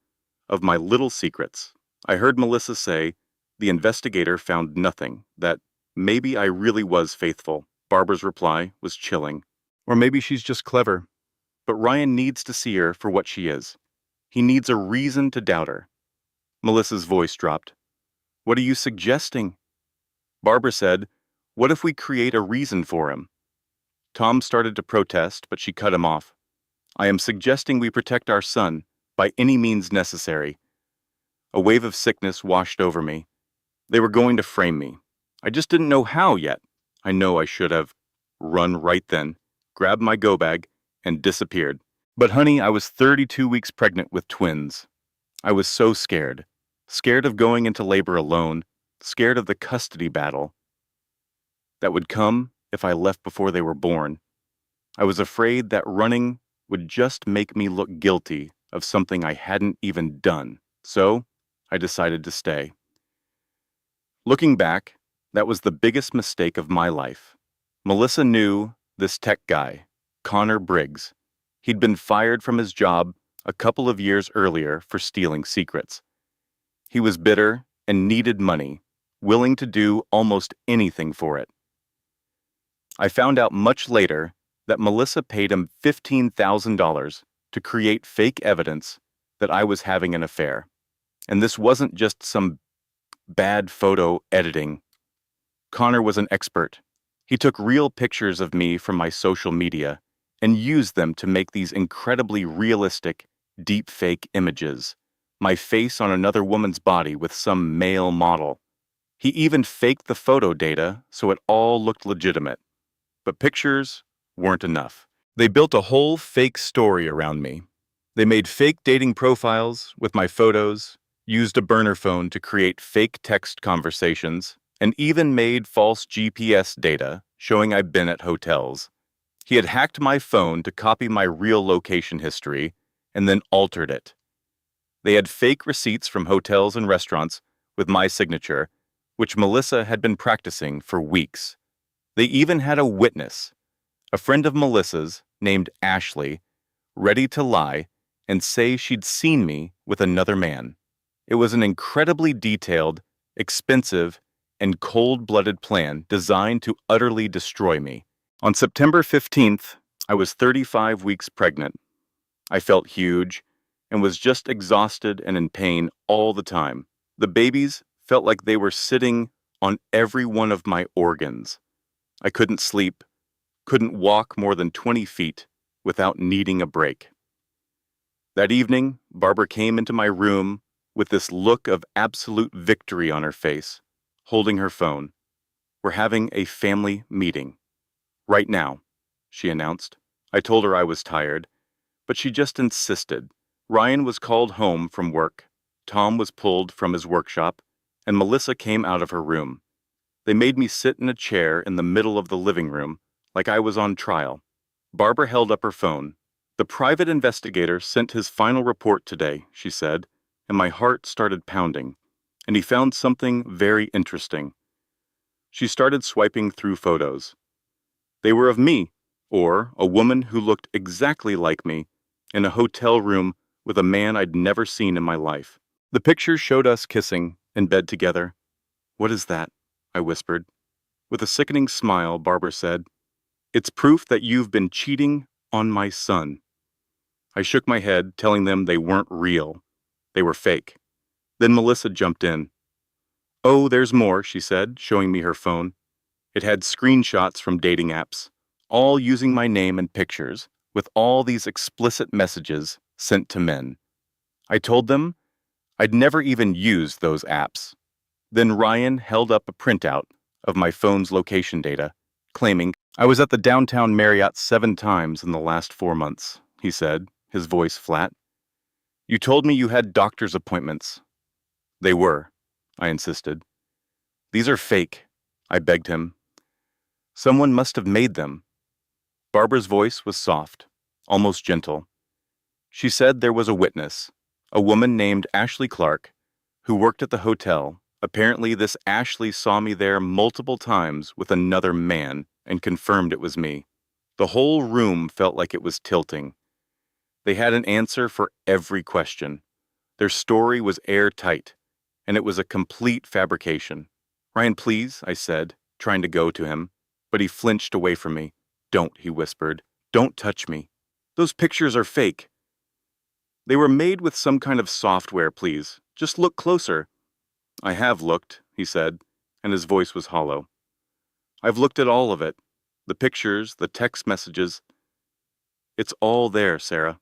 of my little secrets. I heard Melissa say, the investigator found nothing, that maybe I really was faithful. Barbara's reply was chilling. Or maybe she's just clever. But Ryan needs to see her for what she is. He needs a reason to doubt her. Melissa's voice dropped. "What are you suggesting?" Barbara said, "What if we create a reason for him?" Tom started to protest, but she cut him off. "I am suggesting we protect our son by any means necessary." A wave of sickness washed over me. They were going to frame me. I just didn't know how yet. I know I should have run right then, grabbed my go bag, and disappeared. But honey, I was 32 weeks pregnant with twins. I was so scared. Scared of going into labor alone, scared of the custody battle that would come if I left before they were born. I was afraid that running would just make me look guilty of something I hadn't even done. So, I decided to stay. Looking back, that was the biggest mistake of my life. Melissa knew this tech guy, Connor Briggs. He'd been fired from his job a couple of years earlier for stealing secrets. He was bitter and needed money, willing to do almost anything for it. I found out much later that Melissa paid him $15,000 to create fake evidence that I was having an affair. And this wasn't just some bad photo editing. Connor was an expert. He took real pictures of me from my social media and used them to make these incredibly realistic, deep-fake images. My face on another woman's body with some male model. He even faked the photo data so it all looked legitimate. But pictures weren't enough. They built a whole fake story around me. They made fake dating profiles with my photos, used a burner phone to create fake text conversations, and even made false GPS data showing I'd been at hotels. He had hacked my phone to copy my real location history and then altered it. They had fake receipts from hotels and restaurants with my signature, which Melissa had been practicing for weeks. They even had a witness, a friend of Melissa's named Ashley, ready to lie and say she'd seen me with another man. It was an incredibly detailed, expensive, and cold-blooded plan designed to utterly destroy me. On September 15th, I was 35 weeks pregnant. I felt huge and was just exhausted and in pain all the time. The babies felt like they were sitting on every one of my organs. I couldn't sleep, couldn't walk more than 20 feet without needing a break. That evening, Barbara came into my room with this look of absolute victory on her face, holding her phone. "We're having a family meeting. Right now," she announced. I told her I was tired, but she just insisted. Ryan was called home from work, Tom was pulled from his workshop, and Melissa came out of her room. They made me sit in a chair in the middle of the living room, like I was on trial. Barbara held up her phone. "The private investigator sent his final report today," she said, and my heart started pounding, and he found something very interesting. She started swiping through photos. They were of me, or a woman who looked exactly like me, in a hotel room with a man I'd never seen in my life. The pictures showed us kissing in bed together. "What is that?" I whispered. With a sickening smile, Barbara said, "It's proof that you've been cheating on my son." I shook my head, telling them they weren't real. They were fake. Then Melissa jumped in. "Oh, there's more," she said, showing me her phone. It had screenshots from dating apps, all using my name and pictures, with all these explicit messages sent to men. I told them I'd never even used those apps. Then Ryan held up a printout of my phone's location data, claiming, "I was at the downtown Marriott 7 times in the last 4 months, he said, his voice flat. "You told me you had doctor's appointments." "They were," I insisted. "These are fake," I begged him. "Someone must have made them." Barbara's voice was soft, almost gentle. She said there was a witness, a woman named Ashley Clark, who worked at the hotel. Apparently, this Ashley saw me there multiple times with another man and confirmed it was me. The whole room felt like it was tilting. They had an answer for every question. Their story was airtight, and it was a complete fabrication. "Ryan, please," I said, trying to go to him, but he flinched away from me. "Don't," he whispered. "Don't touch me. Those pictures are fake." "They were made with some kind of software, please. Just look closer." "I have looked," he said, and his voice was hollow. "I've looked at all of it. The pictures, the text messages. It's all there, Sarah."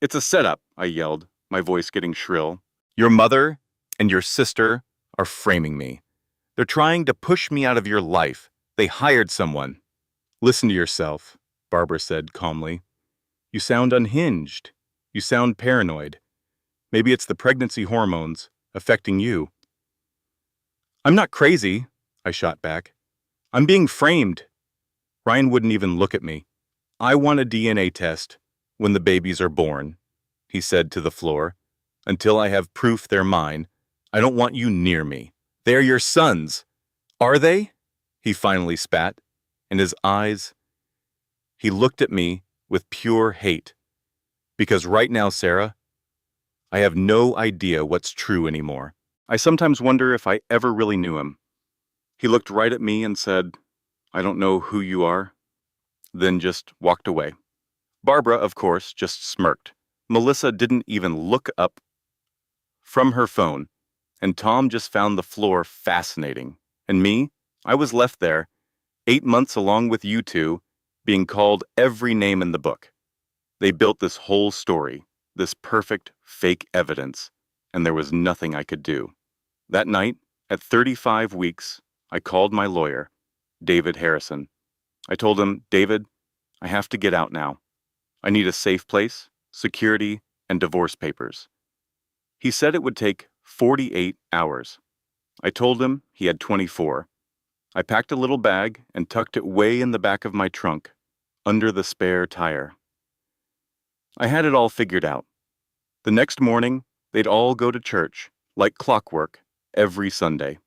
"It's a setup," I yelled, my voice getting shrill. "Your mother and your sister are framing me. They're trying to push me out of your life. They hired someone." "Listen to yourself," Barbara said calmly. "You sound unhinged. You sound paranoid. Maybe it's the pregnancy hormones affecting you." "I'm not crazy," I shot back. "I'm being framed." Ryan wouldn't even look at me. "I want a DNA test when the babies are born," he said to the floor. "Until I have proof they're mine, I don't want you near me. They're your sons." "Are they?" he finally spat, In his eyes, he looked at me with pure hate. Because right now, Sarah, I have no idea what's true anymore. I sometimes wonder if I ever really knew him. He looked right at me and said, "I don't know who you are," then just walked away. Barbara, of course, just smirked. Melissa didn't even look up from her phone, and Tom just found the floor fascinating. And me, I was left there, 8 months along with you two, being called every name in the book. They built this whole story, this perfect fake evidence, and there was nothing I could do. That night, at 35 weeks, I called my lawyer, David Harrison. I told him, "David, I have to get out now. I need a safe place, security, and divorce papers." He said it would take 48 hours. I told him he had 24. I packed a little bag and tucked it way in the back of my trunk, under the spare tire. I had it all figured out. The next morning, they'd all go to church, like clockwork, every Sunday.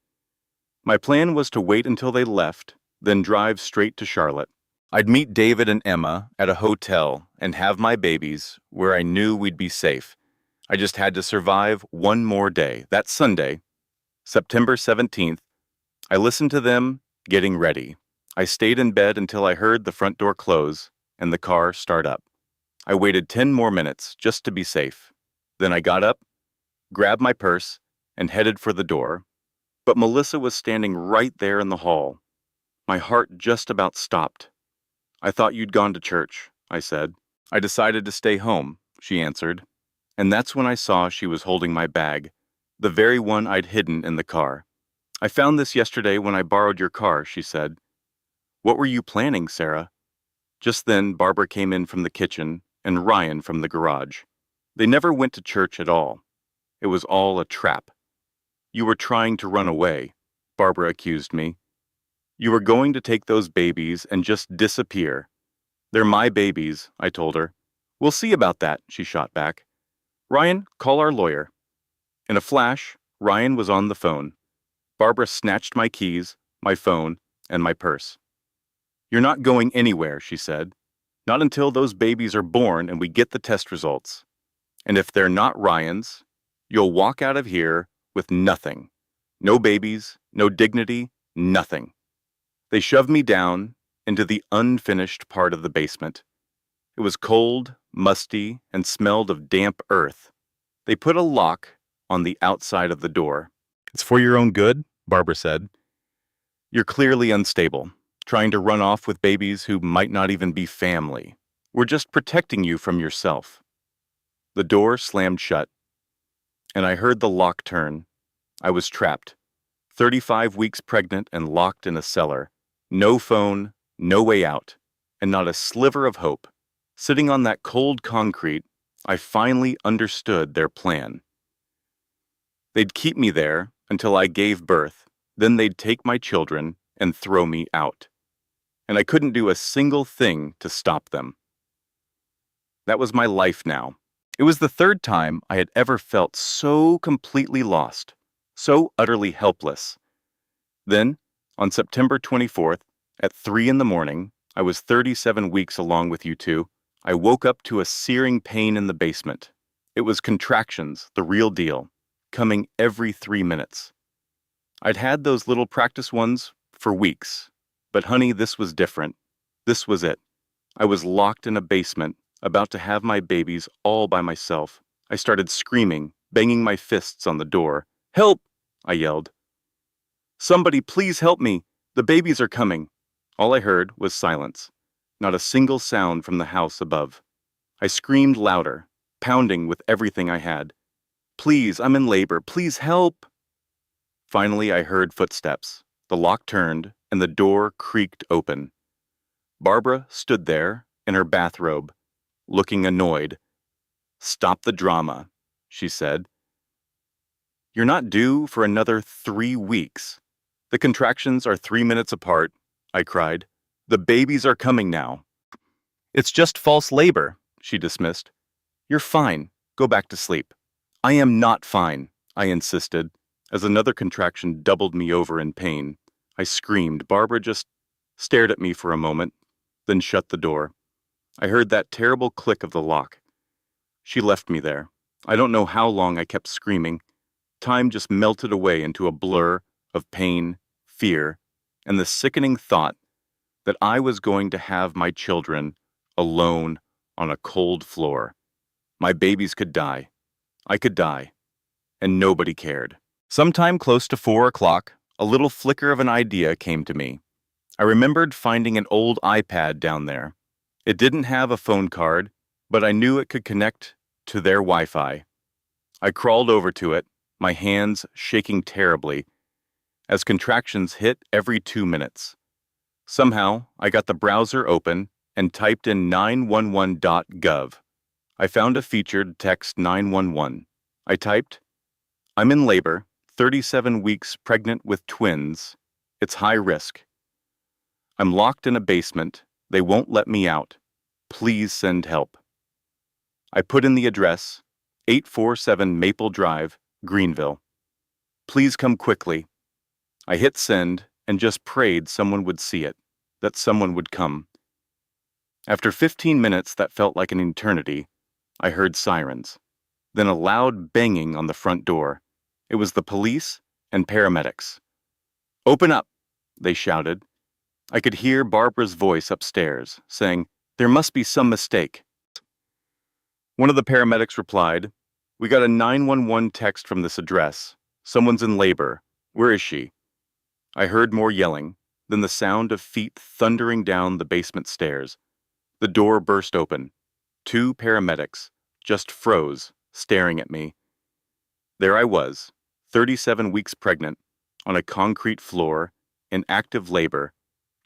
My plan was to wait until they left, then drive straight to Charlotte. I'd meet David and Emma at a hotel and have my babies where I knew we'd be safe. I just had to survive one more day. That Sunday, September 17th, I listened to them getting ready. I stayed in bed until I heard the front door close and the car start up. I waited 10 more minutes just to be safe. Then I got up, grabbed my purse, and headed for the door. But Melissa was standing right there in the hall. My heart just about stopped. "I thought you'd gone to church," I said. "I decided to stay home," she answered. And that's when I saw she was holding my bag, the very one I'd hidden in the car. "I found this yesterday when I borrowed your car," she said. "What were you planning, Sarah?" Just then, Barbara came in from the kitchen and Ryan from the garage. They never went to church at all. It was all a trap. "You were trying to run away," Barbara accused me. "You were going to take those babies and just disappear." "They're my babies," I told her. "We'll see about that," she shot back. "Ryan, call our lawyer." In a flash, Ryan was on the phone. Barbara snatched my keys, my phone, and my purse. "You're not going anywhere," she said. "Not until those babies are born and we get the test results. And if they're not Ryan's, you'll walk out of here with nothing. No babies, no dignity, nothing." They shoved me down into the unfinished part of the basement. It was cold, musty, and smelled of damp earth. They put a lock on the outside of the door. "It's for your own good," Barbara said. "You're clearly unstable, trying to run off with babies who might not even be family. We're just protecting you from yourself." The door slammed shut, and I heard the lock turn. I was trapped, 35 weeks pregnant and locked in a cellar. No phone, no way out, and not a sliver of hope. Sitting on that cold concrete, I finally understood their plan. They'd keep me there until I gave birth, then they'd take my children and throw me out. And I couldn't do a single thing to stop them. That was my life now. It was the third time I had ever felt so completely lost, so utterly helpless. Then, on September 24th, at 3 in the morning, I was 37 weeks along with you two. I woke up to a searing pain in the basement. It was contractions, the real deal, coming every 3 minutes. I'd had those little practice ones for weeks, but honey, this was different. This was it. I was locked in a basement, about to have my babies all by myself. I started screaming, banging my fists on the door. "Help!" I yelled. "Somebody please help me! The babies are coming!" All I heard was silence, not a single sound from the house above. I screamed louder, pounding with everything I had. "Please, I'm in labor. Please help!" Finally, I heard footsteps. The lock turned, and the door creaked open. Barbara stood there in her bathrobe, looking annoyed. "Stop the drama," she said. "You're not due for another 3 weeks. The contractions are 3 minutes apart," I cried. "The babies are coming now." "It's just false labor," she dismissed. "You're fine. Go back to sleep." "I am not fine," I insisted, as another contraction doubled me over in pain. I screamed. Barbara just stared at me for a moment, then shut the door. I heard that terrible click of the lock. She left me there. I don't know how long I kept screaming. Time just melted away into a blur of pain, fear, and the sickening thought that I was going to have my children alone on a cold floor. My babies could die. I could die. And nobody cared. Sometime close to 4 o'clock, a little flicker of an idea came to me. I remembered finding an old iPad down there. It didn't have a phone card, but I knew it could connect to their Wi-Fi. I crawled over to it, my hands shaking terribly, as contractions hit every 2 minutes. Somehow, I got the browser open and typed in 911.gov. I found a feature to text 911. I typed, "I'm in labor, 37 weeks pregnant with twins. It's high risk. I'm locked in a basement. They won't let me out. Please send help." I put in the address, 847 Maple Drive, Greenville. "Please come quickly." I hit send and just prayed someone would see it, that someone would come. After 15 minutes that felt like an eternity, I heard sirens, then a loud banging on the front door. It was the police and paramedics. "Open up," they shouted. I could hear Barbara's voice upstairs, saying, "There must be some mistake." One of the paramedics replied, "We got a 911 text from this address. Someone's in labor. Where is she?" I heard more yelling, then the sound of feet thundering down the basement stairs. The door burst open. 2 paramedics just froze, staring at me. There I was, 37 weeks pregnant, on a concrete floor, in active labor,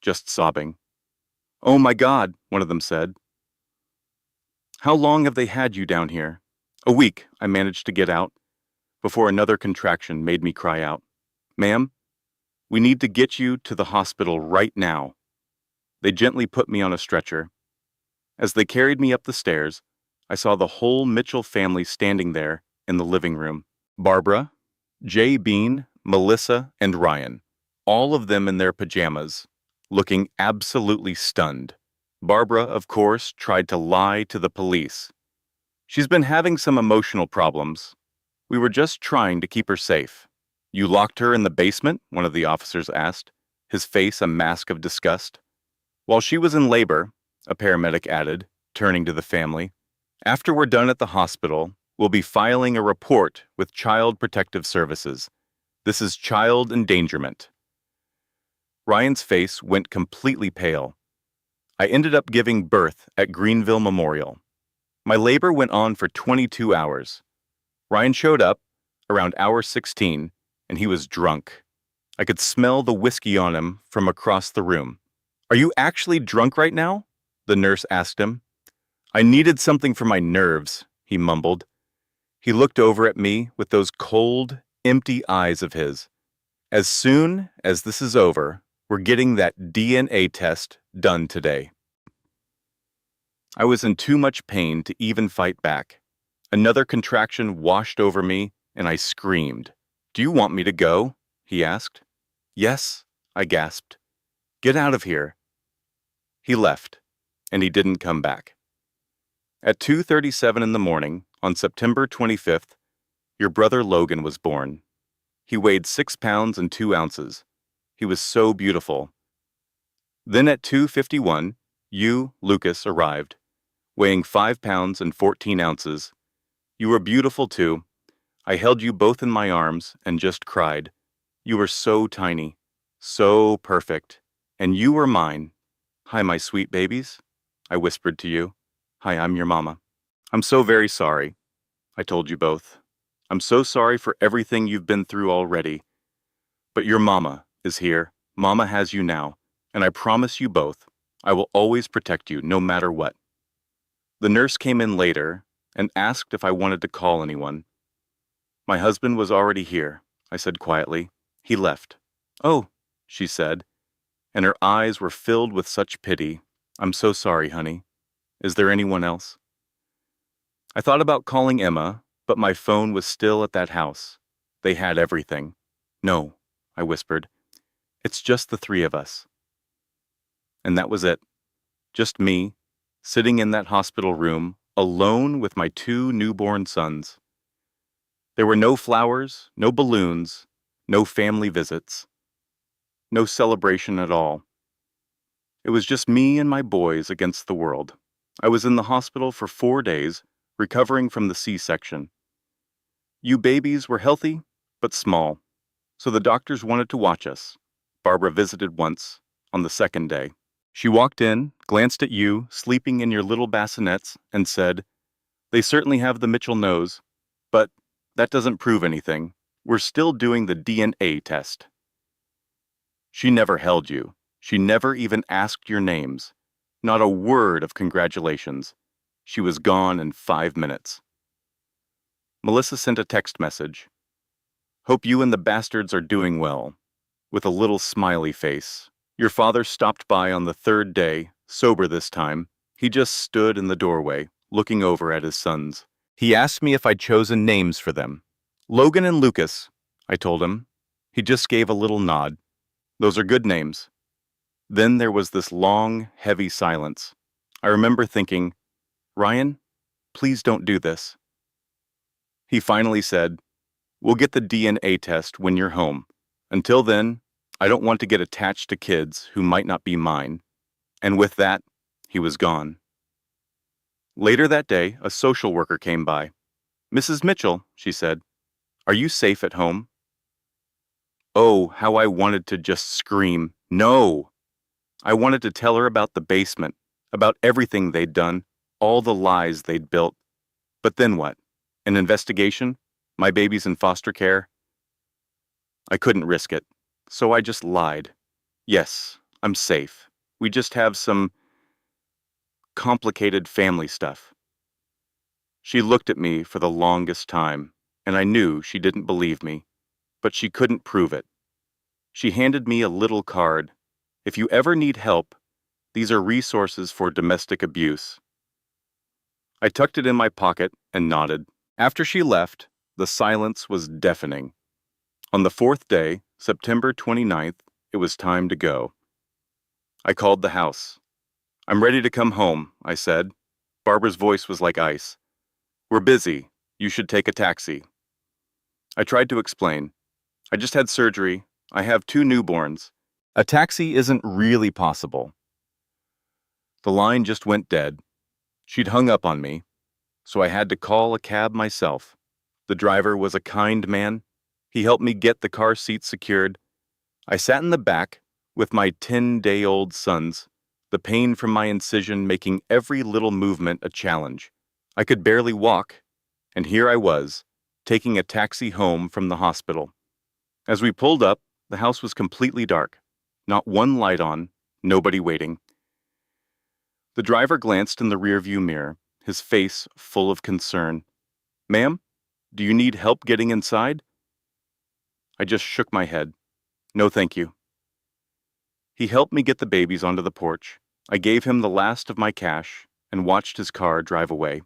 just sobbing. "Oh my God," one of them said. "How long have they had you down here?" "A week," I managed to get out, before another contraction made me cry out. "Ma'am, we need to get you to the hospital right now." They gently put me on a stretcher. As they carried me up the stairs, I saw the whole Mitchell family standing there in the living room. Barbara, Jay Bean, Melissa, and Ryan, all of them in their pajamas, looking absolutely stunned. Barbara, of course, tried to lie to the police. "She's been having some emotional problems. We were just trying to keep her safe." "You locked her in the basement?" one of the officers asked, his face a mask of disgust. "While she was in labor," a paramedic added, turning to the family. "After we're done at the hospital, we'll be filing a report with Child Protective Services. This is child endangerment." Ryan's face went completely pale. I ended up giving birth at Greenville Memorial. My labor went on for 22 hours. Ryan showed up around hour 16, and he was drunk. I could smell the whiskey on him from across the room. "Are you actually drunk right now?" the nurse asked him. "I needed something for my nerves," he mumbled. He looked over at me with those cold, empty eyes of his. "As soon as this is over, we're getting that DNA test done today." I was in too much pain to even fight back. Another contraction washed over me, and I screamed. "Do you want me to go?" he asked. "Yes," I gasped. "Get out of here." He left, and he didn't come back. At 2:37 in the morning, on September 25th, your brother Logan was born. He weighed 6 pounds and 2 ounces. He was so beautiful. Then at 2:51, you, Lucas, arrived, weighing 5 pounds and 14 ounces. You were beautiful too. I held you both in my arms and just cried. You were so tiny, so perfect, and you were mine. "Hi, my sweet babies," I whispered to you. "Hi, I'm your mama." "I'm so very sorry," I told you both. "I'm so sorry for everything you've been through already. But your mama is here. Mama has you now, and I promise you both, I will always protect you no matter what." The nurse came in later and asked if I wanted to call anyone. "My husband was already here," I said quietly. "He left." "Oh," she said, and her eyes were filled with such pity. "I'm so sorry, honey. Is there anyone else?" I thought about calling Emma, but my phone was still at that house. They had everything. "No," I whispered. "It's just the 3 of us." And that was it. Just me, sitting in that hospital room, alone with my two newborn sons. There were no flowers, no balloons, no family visits, no celebration at all. It was just me and my boys against the world. I was in the hospital for 4 days, recovering from the C-section. You babies were healthy, but small, so the doctors wanted to watch us. Barbara visited once, on the second day. She walked in, glanced at you, sleeping in your little bassinets, and said, "They certainly have the Mitchell nose, but that doesn't prove anything. We're still doing the DNA test." She never held you. She never even asked your names. Not a word of congratulations. She was gone in 5 minutes. Melissa sent a text message. "Hope you and the bastards are doing well," with a little smiley face. "Your father stopped by on the 3rd day, sober this time. He just stood in the doorway, looking over at his sons. He asked me if I'd chosen names for them. Logan and Lucas," I told him. He just gave a little nod. "Those are good names." Then there was this long, heavy silence. I remember thinking, "Ryan, please don't do this." He finally said, "We'll get the DNA test when you're home. Until then, I don't want to get attached to kids who might not be mine." And with that, he was gone. Later that day, a social worker came by. "Mrs. Mitchell," she said, "are you safe at home?" Oh, how I wanted to just scream, "No!" I wanted to tell her about the basement, about everything they'd done, all the lies they'd built. But then what? An investigation? My baby's in foster care? I couldn't risk it, so I just lied. "Yes, I'm safe. We just have some complicated family stuff." She looked at me for the longest time, and I knew she didn't believe me, but she couldn't prove it. She handed me a little card. "If you ever need help, these are resources for domestic abuse." I tucked it in my pocket and nodded. After she left, the silence was deafening. On the 4th day, September 29th, it was time to go. I called the house. "I'm ready to come home," I said. Barbara's voice was like ice. "We're busy. You should take a taxi." I tried to explain. "I just had surgery. I have 2 newborns. A taxi isn't really possible." The line just went dead. She'd hung up on me, so I had to call a cab myself. The driver was a kind man. He helped me get the car seat secured. I sat in the back with my 10-day-old sons, the pain from my incision making every little movement a challenge. I could barely walk, and here I was, taking a taxi home from the hospital. As we pulled up, the house was completely dark. Not one light on, nobody waiting. The driver glanced in the rearview mirror, his face full of concern. "Ma'am, do you need help getting inside?" I just shook my head. "No, thank you." He helped me get the babies onto the porch. I gave him the last of my cash and watched his car drive away.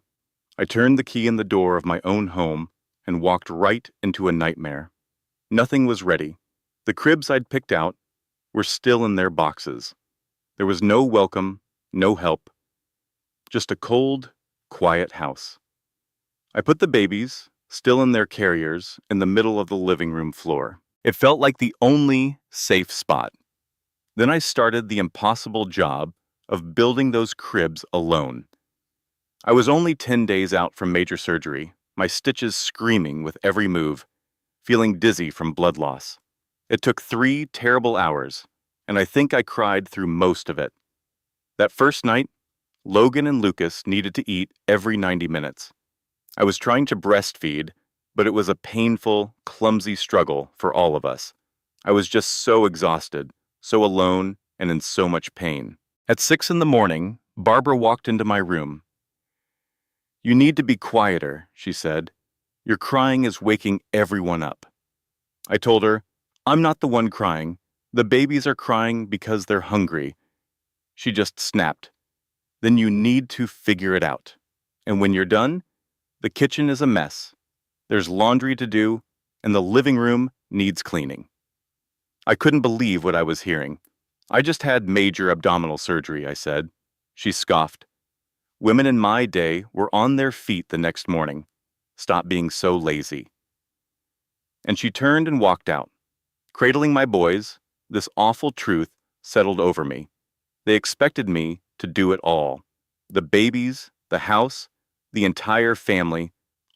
I turned the key in the door of my own home and walked right into a nightmare. Nothing was ready. The cribs I'd picked out were still in their boxes. There was no welcome, no help. Just a cold, quiet house. I put the babies, still in their carriers, in the middle of the living room floor. It felt like the only safe spot. Then I started the impossible job of building those cribs alone. I was only 10 days out from major surgery, my stitches screaming with every move, feeling dizzy from blood loss. It took 3 terrible hours, and I think I cried through most of it. That first night, Logan and Lucas needed to eat every 90 minutes. I was trying to breastfeed, but it was a painful, clumsy struggle for all of us. I was just so exhausted, so alone, and in so much pain. At 6 in the morning, Barbara walked into my room. "You need to be quieter," she said. "Your crying is waking everyone up." I told her, "I'm not the one crying. The babies are crying because they're hungry." She just snapped. "Then you need to figure it out. And when you're done, the kitchen is a mess. There's laundry to do, and the living room needs cleaning." I couldn't believe what I was hearing. I just had major abdominal surgery, I said. She scoffed. Women in my day were on their feet the next morning. Stop being so lazy. And she turned and walked out. Cradling my boys, this awful truth settled over me. They expected me to do it all. The babies, the house, the entire family,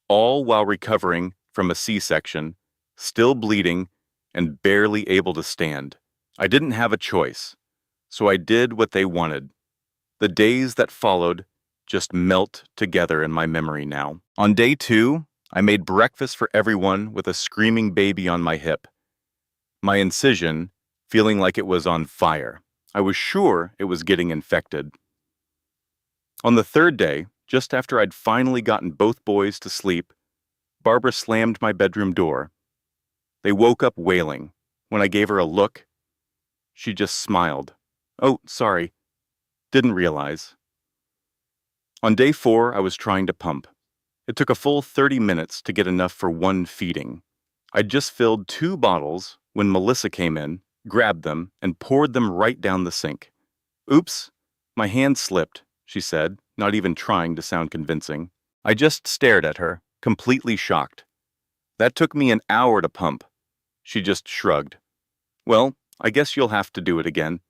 all while recovering from a C-section, still bleeding, and barely able to stand. I didn't have a choice, so I did what they wanted. The days that followed just melt together in my memory now. On day 2, I made breakfast for everyone with a screaming baby on my hip. My incision feeling like it was on fire. I was sure it was getting infected. On the 3rd day, just after I'd finally gotten both boys to sleep, Barbara slammed my bedroom door. They woke up wailing. When I gave her a look, she just smiled. Oh, sorry. Didn't realize. On day 4, I was trying to pump. It took a full 30 minutes to get enough for one feeding. I'd just filled 2 bottles when Melissa came in, grabbed them, and poured them right down the sink. Oops, my hand slipped, she said, not even trying to sound convincing. I just stared at her, completely shocked. That took me an hour to pump. She just shrugged. Well, I guess you'll have to do it again.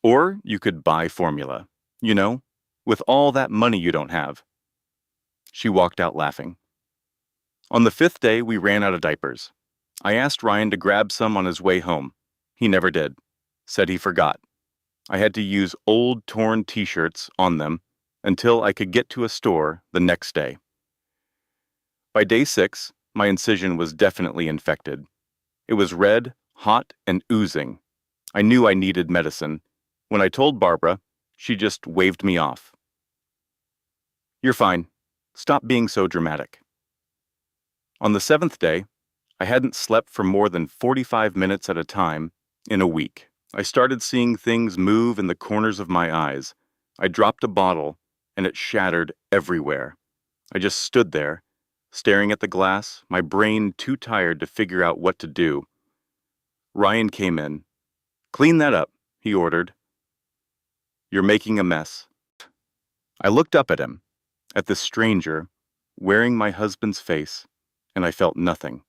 Or you could buy formula, with all that money you don't have. She walked out laughing. On the 5th day, we ran out of diapers. I asked Ryan to grab some on his way home. He never did. Said he forgot. I had to use old, torn t-shirts on them until I could get to a store the next day. By day 6, my incision was definitely infected. It was red, hot, and oozing. I knew I needed medicine. When I told Barbara, she just waved me off. You're fine. Stop being so dramatic. On the 7th day, I hadn't slept for more than 45 minutes at a time in a week. I started seeing things move in the corners of my eyes. I dropped a bottle, and it shattered everywhere. I just stood there, staring at the glass, my brain too tired to figure out what to do. Ryan came in. Clean that up, he ordered. You're making a mess. I looked up at him, at this stranger, wearing my husband's face, and I felt nothing.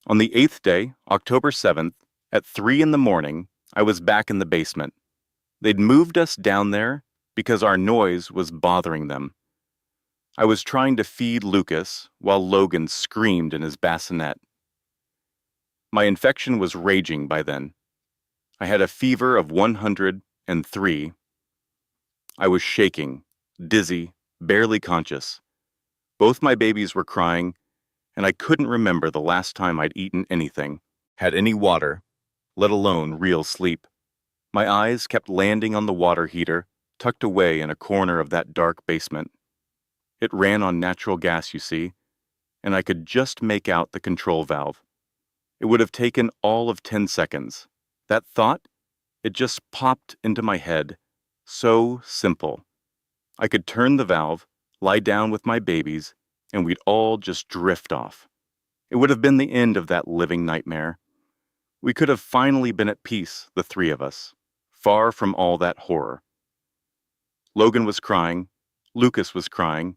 On the 8th day, October 7th, at 3 in the morning, I was back in the basement. They'd moved us down there because our noise was bothering them. I was trying to feed Lucas while Logan screamed in his bassinet. My infection was raging by then. I had a fever of 103. I was shaking, dizzy, barely conscious. Both my babies were crying, and I couldn't remember the last time I'd eaten anything, had any water, let alone real sleep. My eyes kept landing on the water heater, tucked away in a corner of that dark basement. It ran on natural gas, you see, and I could just make out the control valve. It would have taken all of 10 seconds. That thought, it just popped into my head. So simple. I could turn the valve, lie down with my babies, and we'd all just drift off. It would have been the end of that living nightmare. We could have finally been at peace, the 3 of us, far from all that horror. Logan was crying, Lucas was crying,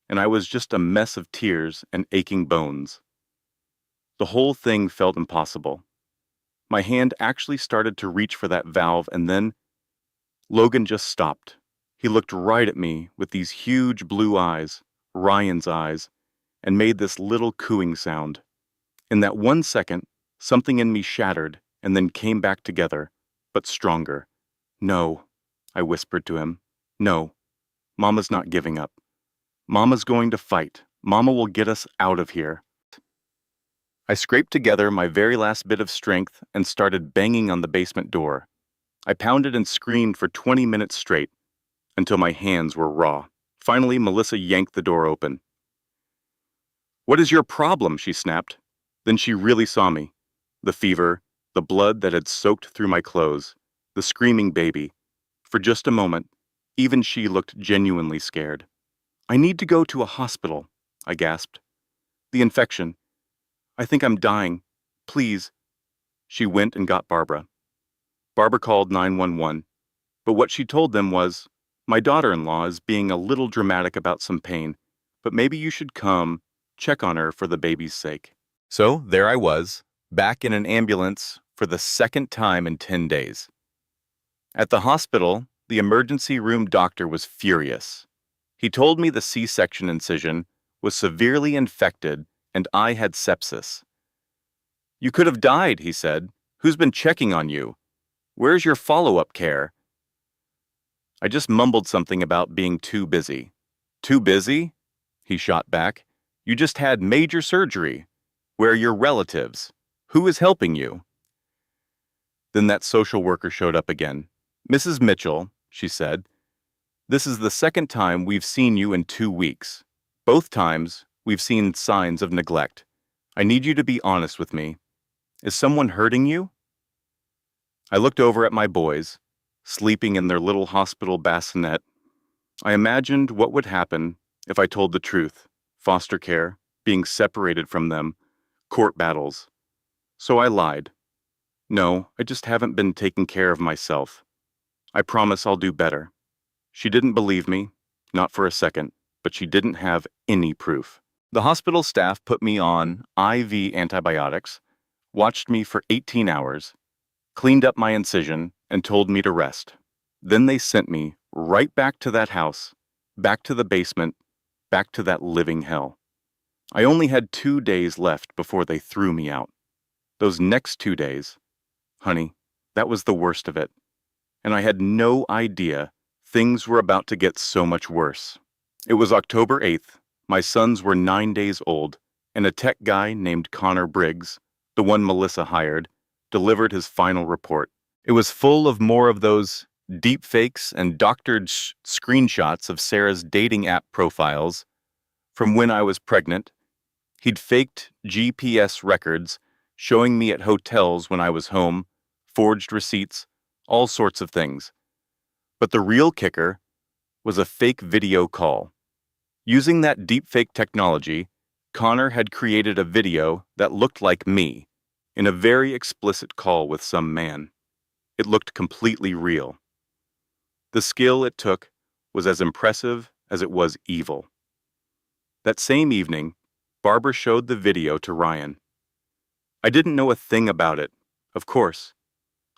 and I was just a mess of tears and aching bones. The whole thing felt impossible. My hand actually started to reach for that valve, and then Logan just stopped. He looked right at me with these huge blue eyes, Ryan's eyes, and made this little cooing sound. In that 1 second, something in me shattered and then came back together, but stronger. No, I whispered to him. No, Mama's not giving up. Mama's going to fight. Mama will get us out of here. I scraped together my very last bit of strength and started banging on the basement door. I pounded and screamed for 20 minutes straight, until my hands were raw. Finally, Melissa yanked the door open. "What is your problem?" she snapped. Then she really saw me. The fever, the blood that had soaked through my clothes, the screaming baby. For just a moment, even she looked genuinely scared. "I need to go to a hospital," I gasped. "The infection. I think I'm dying. Please." She went and got Barbara. Barbara called 911, but what she told them was, "My daughter-in-law is being a little dramatic about some pain, but maybe you should come check on her for the baby's sake." So there I was, back in an ambulance for the second time in 10 days. At the hospital, the emergency room doctor was furious. He told me the C-section incision was severely infected and I had sepsis. "You could have died," he said. "Who's been checking on you? Where's your follow-up care?" I just mumbled something about being too busy. "Too busy?" he shot back. "You just had major surgery. Where are your relatives? Who is helping you?" Then that social worker showed up again. "Mrs. Mitchell," she said, "this is the second time we've seen you in 2 weeks. Both times, we've seen signs of neglect. I need you to be honest with me. Is someone hurting you?" I looked over at my boys, sleeping in their little hospital bassinet. I imagined what would happen if I told the truth: foster care, being separated from them, court battles. So I lied. "No, I just haven't been taking care of myself. I promise I'll do better." She didn't believe me, not for a second, but she didn't have any proof. The hospital staff put me on IV antibiotics, watched me for 18 hours, cleaned up my incision, and told me to rest. Then they sent me right back to that house, back to the basement, back to that living hell. I only had 2 days left before they threw me out. Those next 2 days, honey, that was the worst of it. And I had no idea things were about to get so much worse. It was October 8th. My sons were 9 days old, and a tech guy named Connor Briggs, the one Melissa hired, delivered his final report. It was full of more of those deep fakes and doctored screenshots of Sarah's dating app profiles from when I was pregnant. He'd faked GPS records showing me at hotels when I was home, forged receipts, all sorts of things. But the real kicker was a fake video call. Using that deepfake technology, Connor had created a video that looked like me in a very explicit call with some man. It looked completely real. The skill it took was as impressive as it was evil. That same evening, Barbara showed the video to Ryan. I didn't know a thing about it, of course.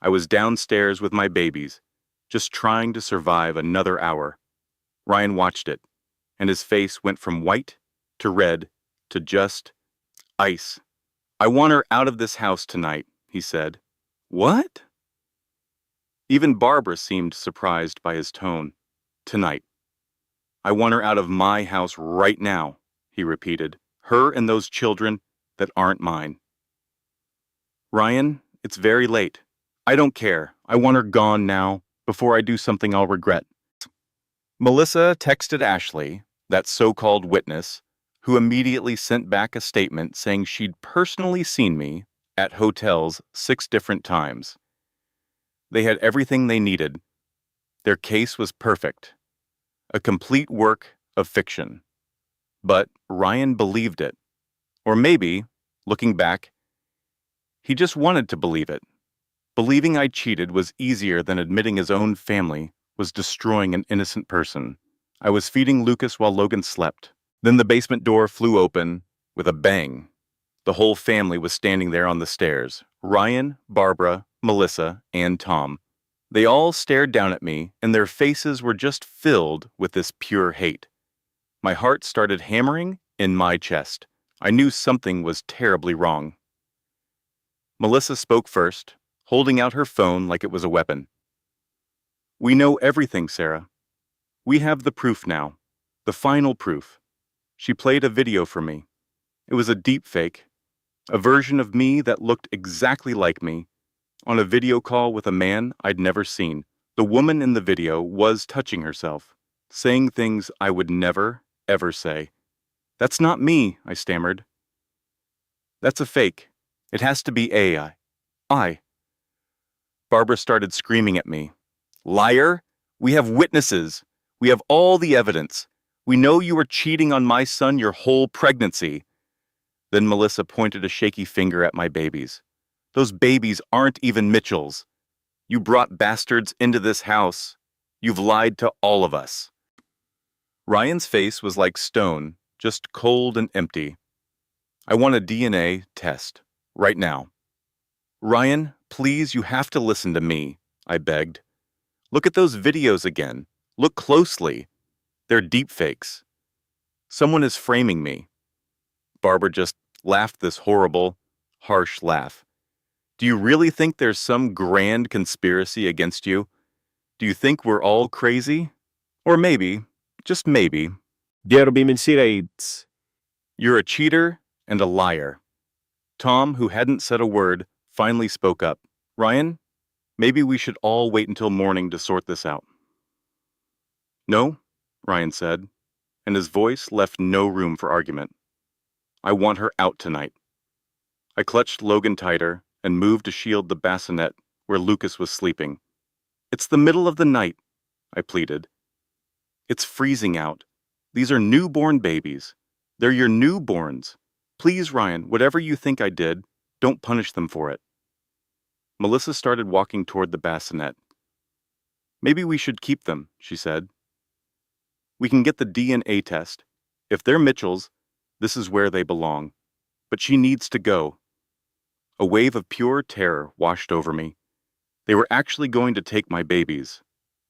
I was downstairs with my babies, just trying to survive another hour. Ryan watched it, and his face went from white to red to just ice. "I want her out of this house tonight," he said. "What?" Even Barbara seemed surprised by his tone. "Tonight. I want her out of my house right now," he repeated. "Her and those children that aren't mine." "Ryan, it's very late. I don't care. I want her gone now, before I do something I'll regret." Melissa texted Ashley, that so-called witness, who immediately sent back a statement saying she'd personally seen me at hotels 6 different times. They had everything they needed. Their case was perfect. A complete work of fiction. But Ryan believed it. Or maybe, looking back, he just wanted to believe it. Believing I cheated was easier than admitting his own family was destroying an innocent person. I was feeding Lucas while Logan slept. Then the basement door flew open with a bang. The whole family was standing there on the stairs. Ryan, Barbara, Melissa, and Tom. They all stared down at me, and their faces were just filled with this pure hate. My heart started hammering in my chest. I knew something was terribly wrong. Melissa spoke first, holding out her phone like it was a weapon. "We know everything, Sarah. We have the proof now. The final proof." She played a video for me. It was a deep fake, a version of me that looked exactly like me, on a video call with a man I'd never seen. The woman in the video was touching herself, saying things I would never, ever say. "That's not me," I stammered. "That's a fake. It has to be AI. Barbara started screaming at me. "Liar! We have witnesses. We have all the evidence. We know you were cheating on my son your whole pregnancy." Then Melissa pointed a shaky finger at my babies. "Those babies aren't even Mitchell's." You brought bastards into this house. You've lied to all of us. Ryan's face was like stone, just cold and empty. I want a DNA test, right now. Ryan, please, you have to listen to me, I begged. Look at those videos again. Look closely. They're deepfakes. Someone is framing me. Barbara just laughed this horrible, harsh laugh. Do you really think there's some grand conspiracy against you? Do you think we're all crazy? Or maybe, just maybe, Derby Mensirates. you're a cheater and a liar. Tom, who hadn't said a word, finally spoke up. Ryan, maybe we should all wait until morning to sort this out. No, Ryan said, and his voice left no room for argument. I want her out tonight. I clutched Logan tighter and moved to shield the bassinet where Lucas was sleeping. It's the middle of the night, I pleaded. It's freezing out. These are newborn babies. They're your newborns. Please, Ryan, whatever you think I did, don't punish them for it. Melissa started walking toward the bassinet. Maybe we should keep them, she said. We can get the DNA test. If they're Mitchell's, this is where they belong. But she needs to go. A wave of pure terror washed over me. They were actually going to take my babies.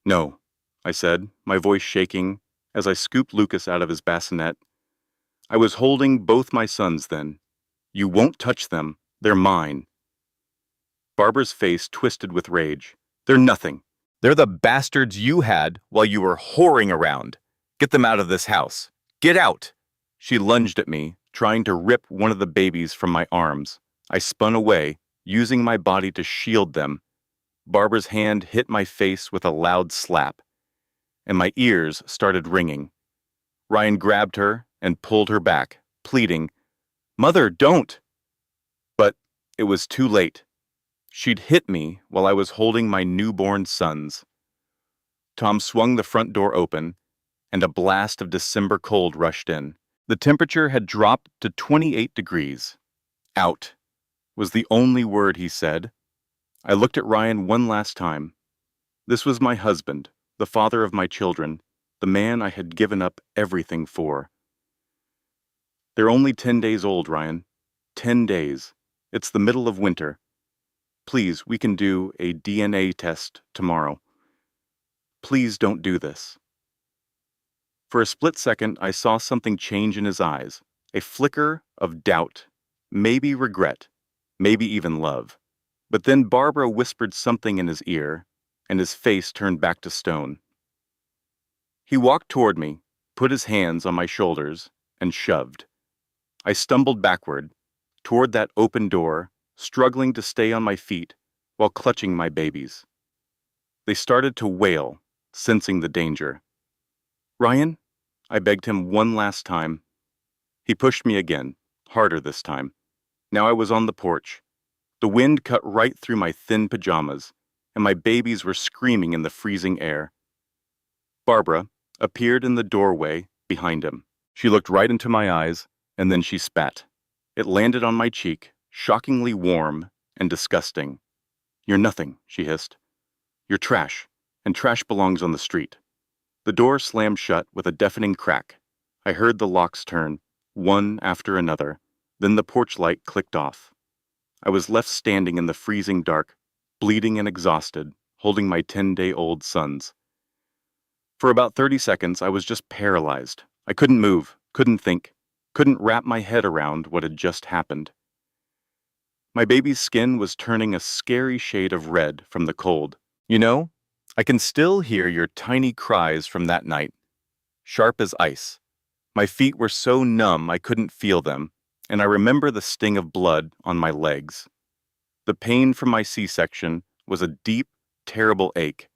No, I said, my voice shaking as I scooped Lucas out of his bassinet. I was holding both my sons then. You won't touch them. They're mine. Barbara's face twisted with rage. They're nothing. They're the bastards you had while you were whoring around. Get them out of this house. Get out! She lunged at me, trying to rip one of the babies from my arms. I spun away, using my body to shield them. Barbara's hand hit my face with a loud slap, and my ears started ringing. Ryan grabbed her and pulled her back, pleading, Mother, don't! But it was too late. She'd hit me while I was holding my newborn sons. Tom swung the front door open, and a blast of December cold rushed in. The temperature had dropped to 28 degrees. Out was the only word he said. I looked at Ryan one last time. This was my husband, the father of my children, the man I had given up everything for. They're only 10 days old, Ryan. 10 days. It's the middle of winter. Please, we can do a DNA test tomorrow. Please don't do this. For a split second, I saw something change in his eyes, a flicker of doubt, maybe regret, maybe even love. But then Barbara whispered something in his ear, and his face turned back to stone. He walked toward me, put his hands on my shoulders, and shoved. I stumbled backward, toward that open door, struggling to stay on my feet while clutching my babies. They started to wail, sensing the danger. Ryan, I begged him one last time. He pushed me again, harder this time. Now I was on the porch. The wind cut right through my thin pajamas, and my babies were screaming in the freezing air. Barbara appeared in the doorway behind him. She looked right into my eyes, and then she spat. It landed on my cheek, shockingly warm and disgusting. You're nothing, she hissed. You're trash, and trash belongs on the street. The door slammed shut with a deafening crack. I heard the locks turn, one after another. Then the porch light clicked off. I was left standing in the freezing dark, bleeding and exhausted, holding my 10-day-old sons. For about 30 seconds, I was just paralyzed. I couldn't move, couldn't think, couldn't wrap my head around what had just happened. My baby's skin was turning a scary shade of red from the cold. You know, I can still hear your tiny cries from that night, sharp as ice. My feet were so numb I couldn't feel them, and I remember the sting of blood on my legs. The pain from my C-section was a deep, terrible ache.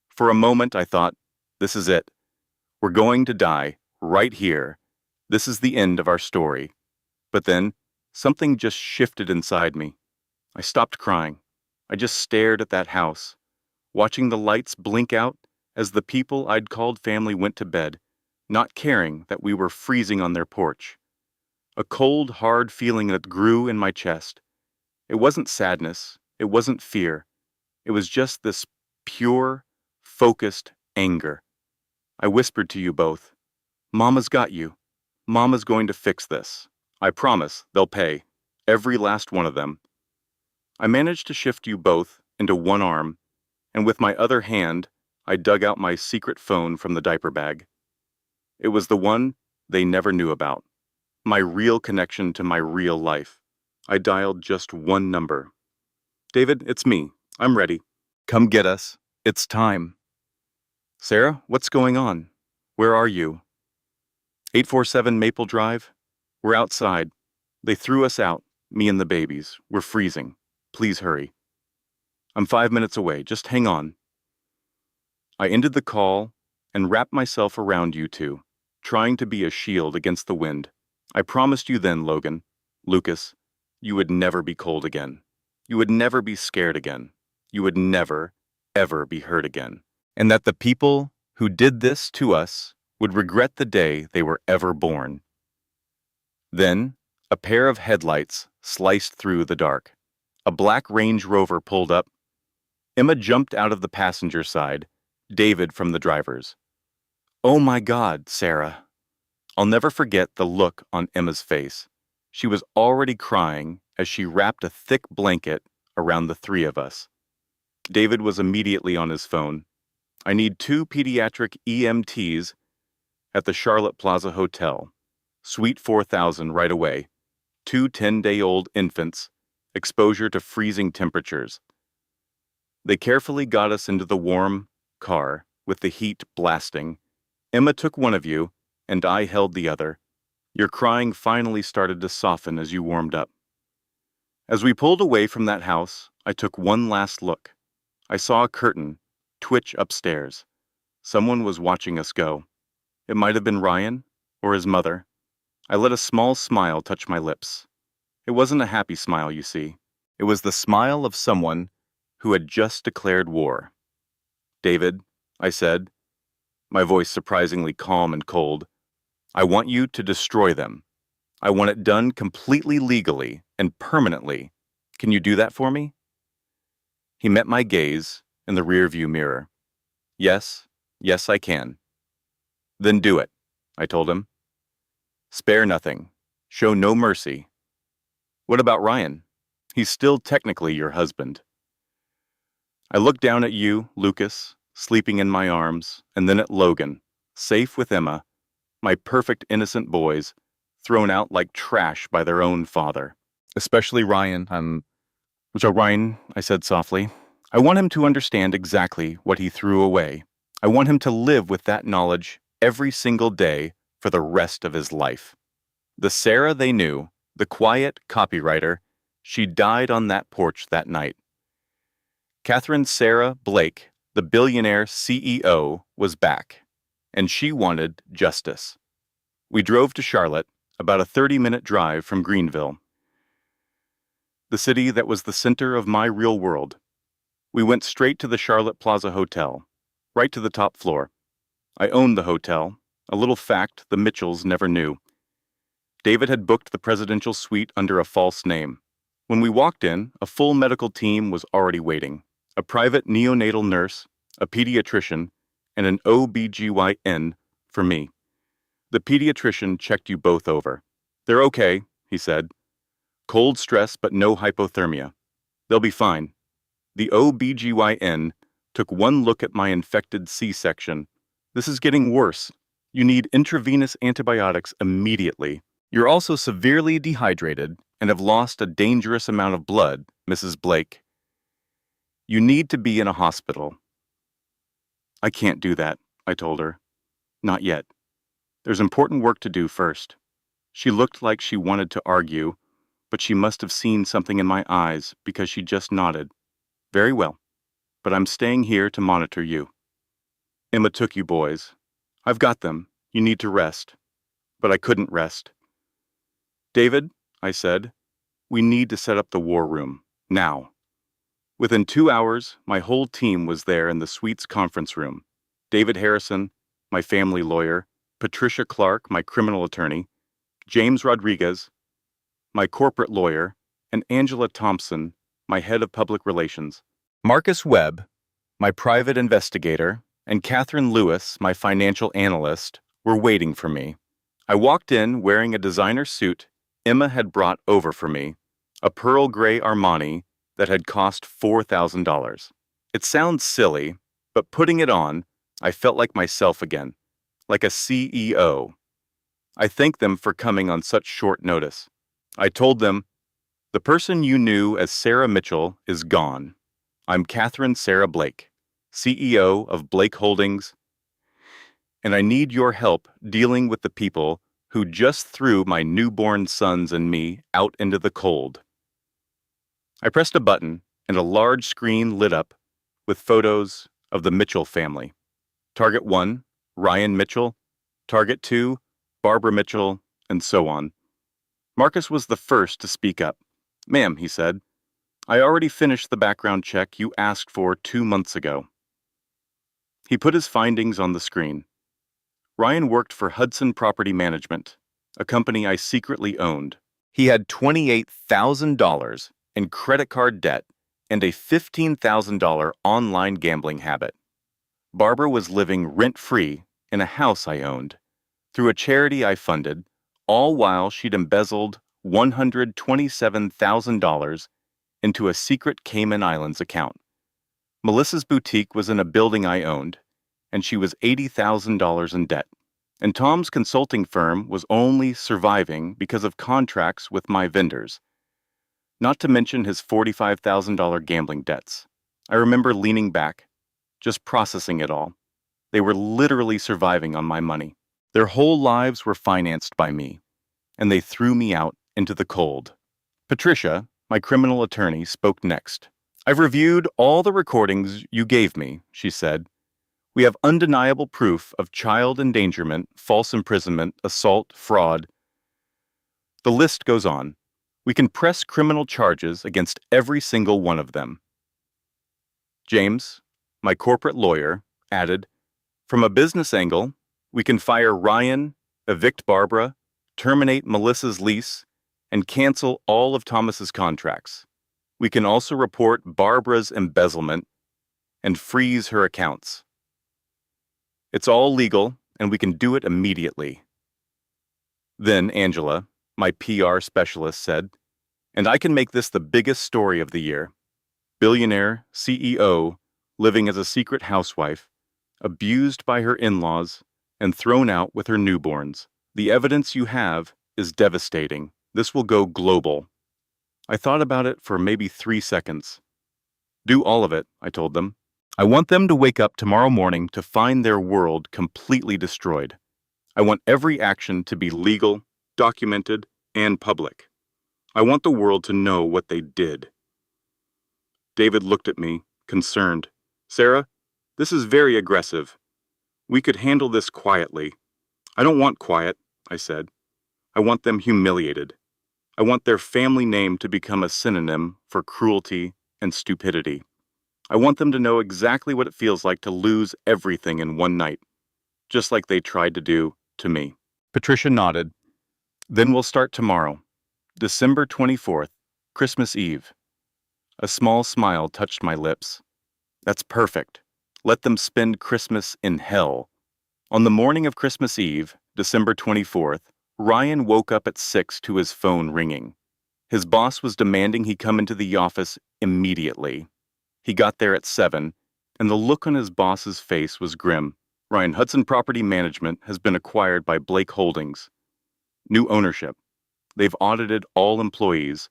For a moment I thought, this is it. We're going to die, right here. This is the end of our story. But then, something just shifted inside me. I stopped crying. I just stared at that house, watching the lights blink out as the people I'd called family went to bed, not caring that we were freezing on their porch. A cold, hard feeling that grew in my chest. It wasn't sadness. It wasn't fear. It was just this pure, focused anger. I whispered to you both, Mama's got you. Mama's going to fix this. I promise they'll pay. Every last one of them. I managed to shift you both into one arm, and with my other hand, I dug out my secret phone from the diaper bag. It was the one they never knew about. My real connection to my real life. I dialed just one number. David, it's me. I'm ready. Come get us. It's time. Sarah, what's going on? Where are you? 847 Maple Drive? We're outside. They threw us out, me and the babies. We're freezing. Please hurry. I'm 5 minutes away. Just hang on. I ended the call and wrapped myself around you two, trying to be a shield against the wind. I promised you then, Logan, Lucas, you would never be cold again. You would never be scared again. You would never, ever be hurt again. And that the people who did this to us would regret the day they were ever born. Then, a pair of headlights sliced through the dark. A black Range Rover pulled up. Emma jumped out of the passenger side, David from the driver's. Oh my God, Sarah. I'll never forget the look on Emma's face. She was already crying as she wrapped a thick blanket around the three of us. David was immediately on his phone. I need 2 pediatric EMTs at the Charlotte Plaza Hotel. Suite 4000 right away. 2 10-day-old infants. Exposure to freezing temperatures. They carefully got us into the warm car with the heat blasting. Emma took one of you, and I held the other. Your crying finally started to soften as you warmed up. As we pulled away from that house, I took one last look. I saw a curtain twitch upstairs. Someone was watching us go. It might have been Ryan or his mother. I let a small smile touch my lips. It wasn't a happy smile, you see. It was the smile of someone who had just declared war. David, I said, my voice surprisingly calm and cold, I want you to destroy them. I want it done completely legally and permanently. Can you do that for me? He met my gaze in the rearview mirror. Yes, I can. Then do it, I told him. Spare nothing. Show no mercy. What about Ryan? He's still technically your husband. I looked down at you, Lucas, sleeping in my arms, and then at Logan, safe with Emma, my perfect innocent boys, thrown out like trash by their own father. Especially Ryan. Ryan, I said softly. I want him to understand exactly what he threw away. I want him to live with that knowledge every single day for the rest of his life. The Sarah they knew, the quiet copywriter, she died on that porch that night. Catherine Sarah Blake, the Billionaire CEO, was back, and she wanted justice. We drove to Charlotte, about a 30-minute drive from Greenville, the city that was the center of my real world. We went straight to the Charlotte Plaza Hotel, right to the top floor. I owned the hotel, a little fact the Mitchells never knew. David had booked the presidential suite under a false name. When we walked in, a full medical team was already waiting. A private neonatal nurse, a pediatrician, and an OBGYN for me. The pediatrician checked you both over. They're okay, he said. Cold stress but no hypothermia. They'll be fine. The OBGYN took one look at my infected C-section. This is getting worse. You need intravenous antibiotics immediately. You're also severely dehydrated and have lost a dangerous amount of blood, Mrs. Blake. You need to be in a hospital. I can't do that, I told her. Not yet. There's important work to do first. She looked like she wanted to argue, but she must have seen something in my eyes because she just nodded. Very well, but I'm staying here to monitor you. Emma took you boys. I've got them. You need to rest. But I couldn't rest. David, I said, we need to set up the war room, now. Within 2 hours, my whole team was there in the suite's conference room. David Harrison, my family lawyer, Patricia Clark, my criminal attorney, James Rodriguez, my corporate lawyer, and Angela Thompson, my head of public relations. Marcus Webb, my private investigator, and Catherine Lewis, my financial analyst, were waiting for me. I walked in wearing a designer suit Emma had brought over for me, a pearl gray Armani that had cost $4,000. It sounds silly, but putting it on, I felt like myself again, like a CEO. I thanked them for coming on such short notice. I told them, "The person you knew as Sarah Mitchell is gone. I'm Catherine Sarah Blake, CEO of Blake Holdings, and I need your help dealing with the people who just threw my newborn sons and me out into the cold." I pressed a button, and a large screen lit up with photos of the Mitchell family. Target 1, Ryan Mitchell. Target 2, Barbara Mitchell, and so on. Marcus was the first to speak up. "Ma'am," he said, "I already finished the background check you asked for 2 months ago." He put his findings on the screen. Ryan worked for Hudson Property Management, a company I secretly owned. He had $28,000 in credit card debt and a $15,000 online gambling habit. Barbara was living rent-free in a house I owned, through a charity I funded, all while she'd embezzled $127,000 into a secret Cayman Islands account. Melissa's boutique was in a building I owned, and she was $80,000 in debt. And Tom's consulting firm was only surviving because of contracts with my vendors, not to mention his $45,000 gambling debts. I remember leaning back, just processing it all. They were literally surviving on my money. Their whole lives were financed by me, and they threw me out into the cold. Patricia, my criminal attorney, spoke next. "I've reviewed all the recordings you gave me," she said. "We have undeniable proof of child endangerment, false imprisonment, assault, fraud. The list goes on. We can press criminal charges against every single one of them." James, my corporate lawyer, added, "From a business angle, we can fire Ryan, evict Barbara, terminate Melissa's lease, and cancel all of Thomas's contracts. We can also report Barbara's embezzlement and freeze her accounts. It's all legal, and we can do it immediately." Then Angela, my PR specialist, said, "And I can make this the biggest story of the year. Billionaire CEO living as a secret housewife, abused by her in-laws, and thrown out with her newborns. The evidence you have is devastating. This will go global." I thought about it for maybe 3 seconds. "Do all of it," I told them. "I want them to wake up tomorrow morning to find their world completely destroyed. I want every action to be legal, documented, and public. I want the world to know what they did." David looked at me, concerned. "Sarah, this is very aggressive. We could handle this quietly." "I don't want quiet," I said. "I want them humiliated. I want their family name to become a synonym for cruelty and stupidity. I want them to know exactly what it feels like to lose everything in one night, just like they tried to do to me." Patricia nodded. "Then we'll start tomorrow, December 24th, Christmas Eve." A small smile touched my lips. "That's perfect. Let them spend Christmas in hell." On the morning of Christmas Eve, December 24th, Ryan woke up at 6 to his phone ringing. His boss was demanding he come into the office immediately. He got there at 7, and the look on his boss's face was grim. "Ryan, Hudson Property Management has been acquired by Blake Holdings. New ownership. They've audited all employees,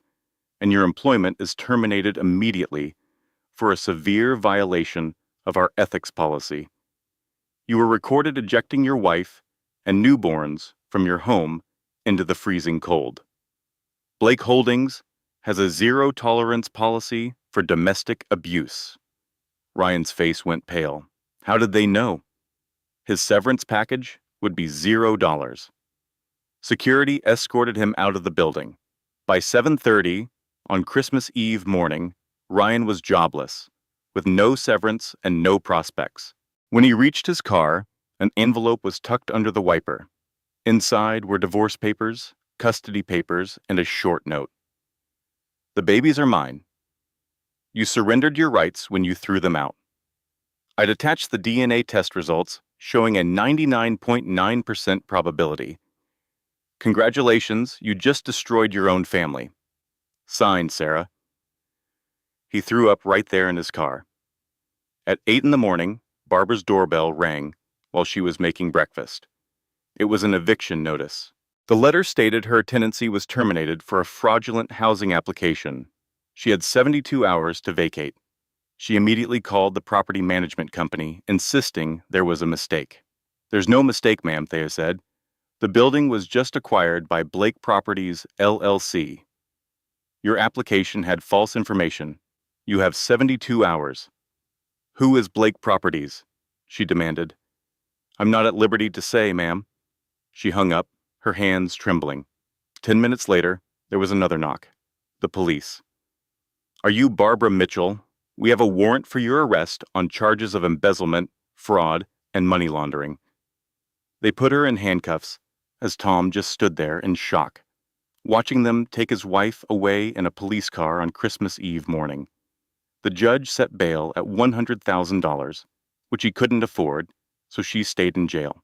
and your employment is terminated immediately for a severe violation of our ethics policy. You were recorded ejecting your wife and newborns from your home into the freezing cold. Blake Holdings has a zero-tolerance policy for domestic abuse." Ryan's face went pale. How did they know? His severance package would be $0. Security escorted him out of the building. By 7:30 on Christmas Eve morning, Ryan was jobless, with no severance and no prospects. When he reached his car, an envelope was tucked under the wiper. Inside were divorce papers, custody papers, and a short note. "The babies are mine. You surrendered your rights when you threw them out. I'd attached the DNA test results showing a 99.9% probability. Congratulations, you just destroyed your own family. Signed, Sarah. He threw up right there in his car. At 8 in the morning, Barbara's doorbell rang while she was making breakfast. It was an eviction notice. The letter stated her tenancy was terminated for a fraudulent housing application. She had 72 hours to vacate. She immediately called the property management company, insisting there was a mistake. There's no mistake, ma'am, Thea said. The building was just acquired by Blake Properties, LLC. Your application had false information. You have 72 hours. Who is Blake Properties? She demanded. I'm not at liberty to say, ma'am. She hung up, her hands trembling. 10 minutes later, there was another knock. The police. Are you Barbara Mitchell? We have a warrant for your arrest on charges of embezzlement, fraud, and money laundering. They put her in handcuffs as Tom just stood there in shock, watching them take his wife away in a police car on Christmas Eve morning. The judge set bail at $100,000, which he couldn't afford, so she stayed in jail.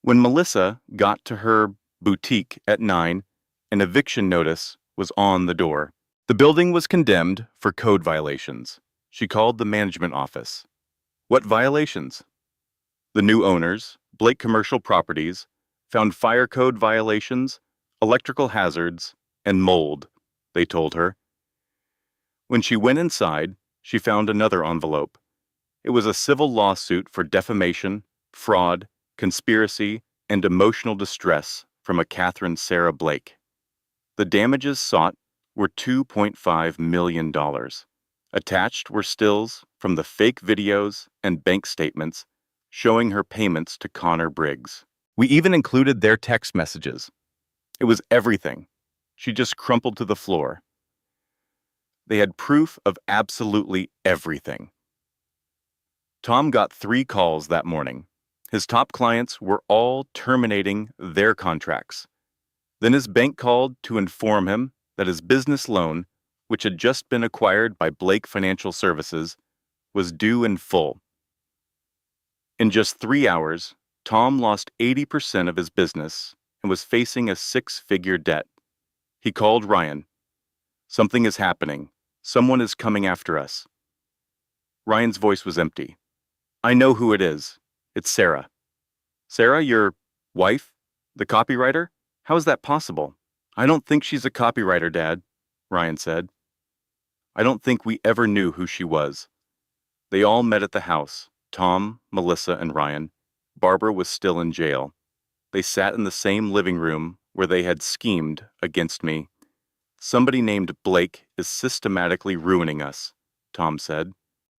When Melissa got to her boutique at 9, an eviction notice was on the door. The building was condemned for code violations. She called the management office. What violations? The new owners, Blake Commercial Properties, found fire code violations, electrical hazards, and mold, they told her. When she went inside, she found another envelope. It was a civil lawsuit for defamation, fraud, conspiracy, and emotional distress from a Catherine Sarah Blake. The damages sought were $2.5 million. Attached were stills from the fake videos and bank statements showing her payments to Connor Briggs. We even included their text messages. It was everything. She just crumpled to the floor. They had proof of absolutely everything. Tom got 3 calls that morning. His top clients were all terminating their contracts. Then his bank called to inform him that his business loan, which had just been acquired by Blake Financial Services, was due in full. In just 3 hours, Tom lost 80% of his business and was facing a 6-figure debt. He called Ryan. Something is happening. Someone is coming after us. Ryan's voice was empty. I know who it is. It's Sarah. Sarah, your wife? The copywriter? How is that possible? I don't think she's a copywriter, Dad, Ryan said. I don't think we ever knew who she was. They all met at the house, Tom, Melissa, and Ryan. Barbara was still in jail. They sat in the same living room where they had schemed against me. Somebody named Blake is systematically ruining us, Tom said.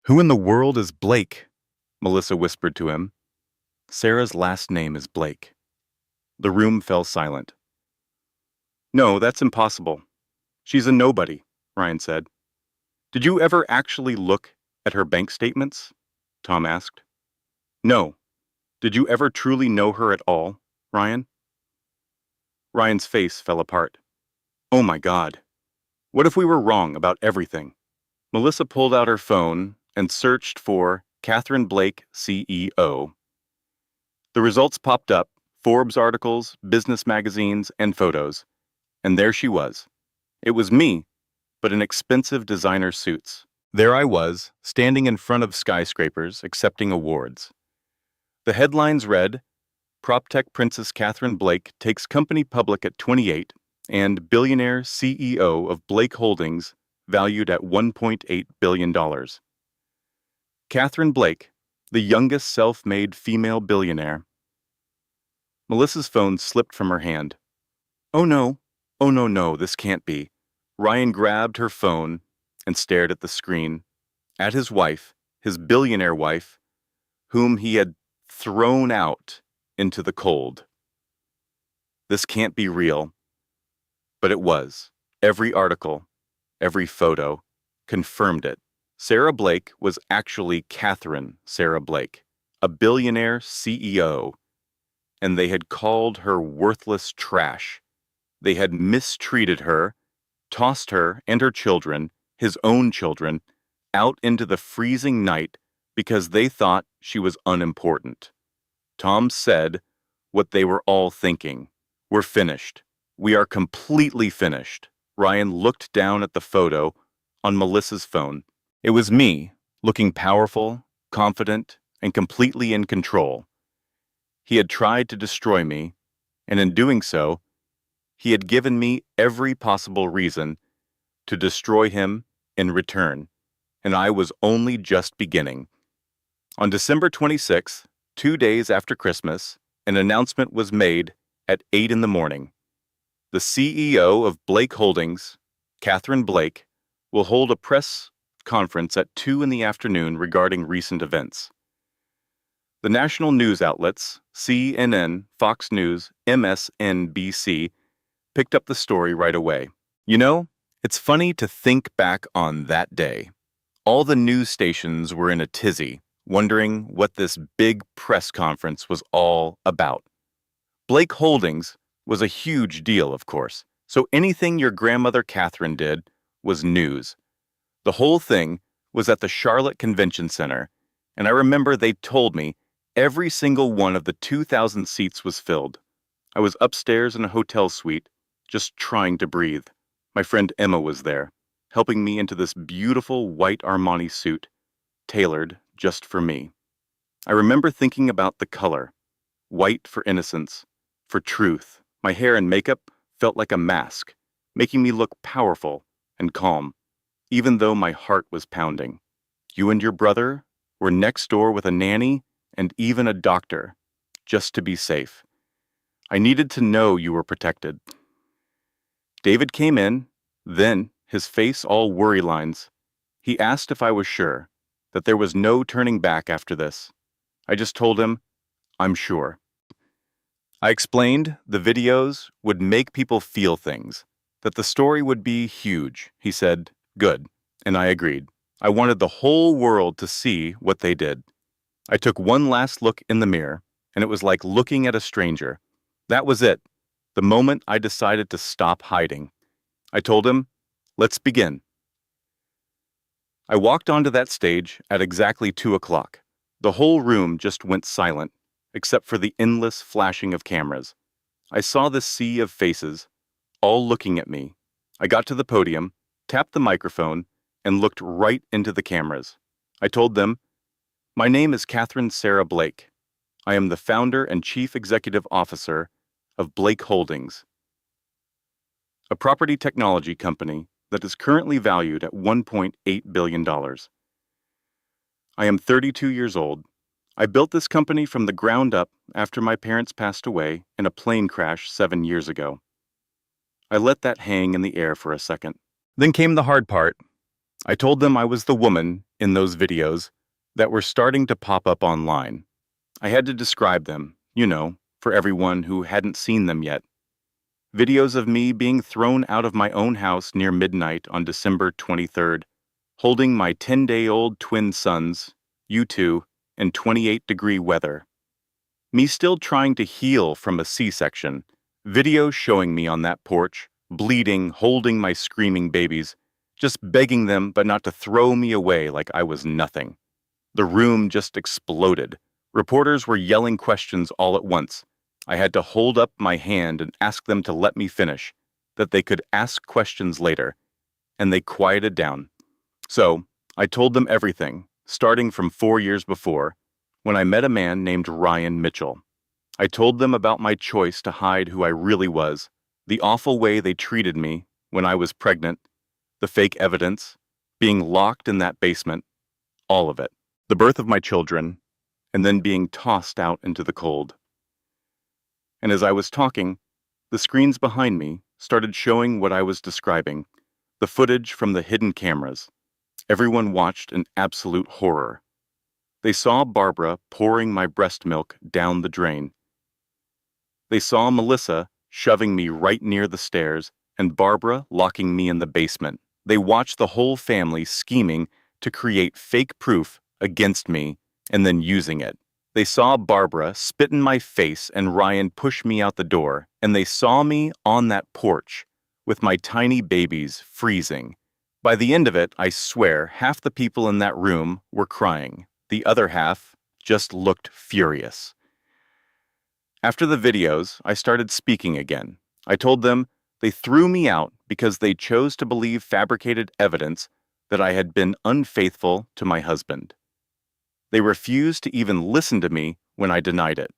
Who in the world is Blake? Melissa whispered to him. Sarah's last name is Blake. The room fell silent. No, that's impossible. She's a nobody, Ryan said. Did you ever actually look at her bank statements? Tom asked. No. Did you ever truly know her at all, Ryan? Ryan's face fell apart. Oh my God. What if we were wrong about everything? Melissa pulled out her phone and searched for Catherine Blake, CEO. The results popped up, Forbes articles, business magazines, and photos. And there she was. It was me, but in expensive designer suits. There I was, standing in front of skyscrapers, accepting awards. The headlines read, PropTech Princess Catherine Blake takes company public at 28, and Billionaire CEO of Blake Holdings, valued at $1.8 billion. Catherine Blake, the youngest self-made female billionaire. Melissa's phone slipped from her hand. Oh no, no, this can't be. Ryan grabbed her phone and stared at the screen, at his wife, his billionaire wife, whom he had thrown out into the cold. This can't be real. But it was. Every article, every photo, confirmed it. Sarah Blake was actually Catherine Sarah Blake, a billionaire CEO, and they had called her worthless trash. They had mistreated her, tossed her and her children, his own children, out into the freezing night because they thought she was unimportant. Tom said what they were all thinking. We're finished. We are completely finished. Ryan looked down at the photo on Melissa's phone. It was me, looking powerful, confident, and completely in control. He had tried to destroy me, and in doing so, he had given me every possible reason to destroy him in return, and I was only just beginning. On December 26th, 2 days after Christmas, an announcement was made at 8 in the morning. The CEO of Blake Holdings, Catherine Blake, will hold a press conference at 2 in the afternoon regarding recent events. The national news outlets, CNN, Fox News, MSNBC, picked up the story right away. You know, it's funny to think back on that day. All the news stations were in a tizzy, wondering what this big press conference was all about. Blake Holdings was a huge deal, of course, so anything your grandmother Catherine did was news. The whole thing was at the Charlotte Convention Center, and I remember they told me every single one of the 2,000 seats was filled. I was upstairs in a hotel suite, just trying to breathe. My friend Emma was there, helping me into this beautiful white Armani suit, tailored just for me. I remember thinking about the color, white for innocence, for truth. My hair and makeup felt like a mask, making me look powerful and calm, even though my heart was pounding. You and your brother were next door with a nanny and even a doctor, just to be safe. I needed to know you were protected. David came in, then, his face all worry lines. He asked if I was sure, that there was no turning back after this. I just told him, I'm sure. I explained the videos would make people feel things, that the story would be huge. He said, good, and I agreed. I wanted the whole world to see what they did. I took one last look in the mirror, and it was like looking at a stranger. That was it, the moment I decided to stop hiding. I told him, let's begin. I walked onto that stage at exactly 2 o'clock. The whole room just went silent, except for the endless flashing of cameras. I saw this sea of faces, all looking at me. I got to the podium, tapped the microphone, and looked right into the cameras. I told them, my name is Catherine Sarah Blake. I am the founder and chief executive officer of Blake Holdings, a property technology company that is currently valued at $1.8 billion. I am 32 years old. I built this company from the ground up after my parents passed away in a plane crash 7 years ago. I let that hang in the air for a second. Then came the hard part. I told them I was the woman in those videos that were starting to pop up online. I had to describe them, for everyone who hadn't seen them yet. Videos of me being thrown out of my own house near midnight on December 23rd, holding my 10-day-old twin sons, you two, in 28-degree weather. Me still trying to heal from a C-section. Videos showing me on that porch, bleeding, holding my screaming babies, just begging them but not to throw me away like I was nothing. The room just exploded. Reporters were yelling questions all at once. I had to hold up my hand and ask them to let me finish, that they could ask questions later, and they quieted down. So, I told them everything, starting from 4 years before, when I met a man named Ryan Mitchell. I told them about my choice to hide who I really was, the awful way they treated me when I was pregnant, the fake evidence, being locked in that basement, all of it. The birth of my children, and then being tossed out into the cold. And as I was talking, the screens behind me started showing what I was describing, the footage from the hidden cameras. Everyone watched in absolute horror. They saw Barbara pouring my breast milk down the drain. They saw Melissa shoving me right near the stairs and Barbara locking me in the basement. They watched the whole family scheming to create fake proof against me and then using it. They saw Barbara spit in my face and Ryan push me out the door, and they saw me on that porch with my tiny babies freezing, By the end of it, I swear, half the people in that room were crying. The other half just looked furious. After the videos, I started speaking again. I told them they threw me out because they chose to believe fabricated evidence that I had been unfaithful to my husband. They refused to even listen to me when I denied it.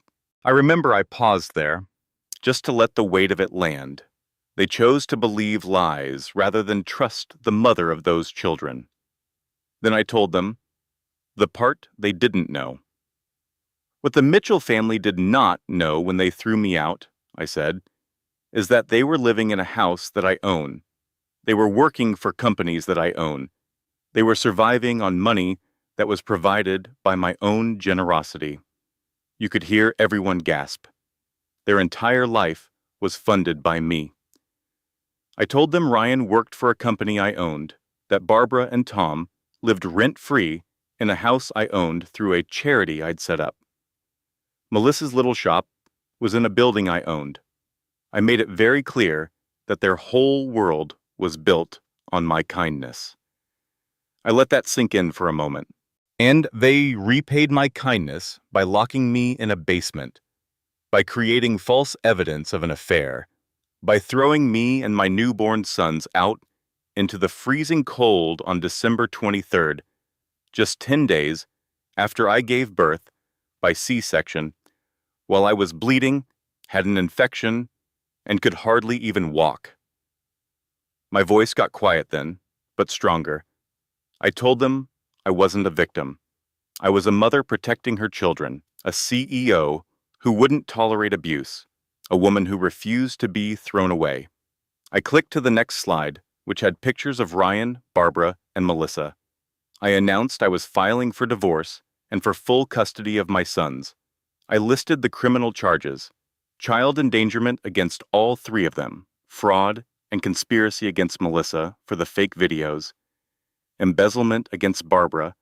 I remember I paused there, just to let the weight of it land. They chose to believe lies rather than trust the mother of those children. Then I told them the part they didn't know. What the Mitchell family did not know when they threw me out, I said, is that they were living in a house that I own. They were working for companies that I own. They were surviving on money that was provided by my own generosity. You could hear everyone gasp. Their entire life was funded by me. I told them Ryan worked for a company I owned, that Barbara and Tom lived rent-free in a house I owned through a charity I'd set up. Melissa's little shop was in a building I owned. I made it very clear that their whole world was built on my kindness. I let that sink in for a moment. And they repaid my kindness by locking me in a basement, by creating false evidence of an affair, by throwing me and my newborn sons out into the freezing cold on December 23rd, just 10 days after I gave birth by C-section, while I was bleeding, had an infection, and could hardly even walk. My voice got quiet then, but stronger. I told them I wasn't a victim. I was a mother protecting her children, a CEO who wouldn't tolerate abuse, a woman who refused to be thrown away. I clicked to the next slide, which had pictures of Ryan, Barbara, and Melissa. I announced I was filing for divorce and for full custody of my sons. I listed the criminal charges: child endangerment against all three of them, fraud and conspiracy against Melissa for the fake videos, embezzlement against Barbara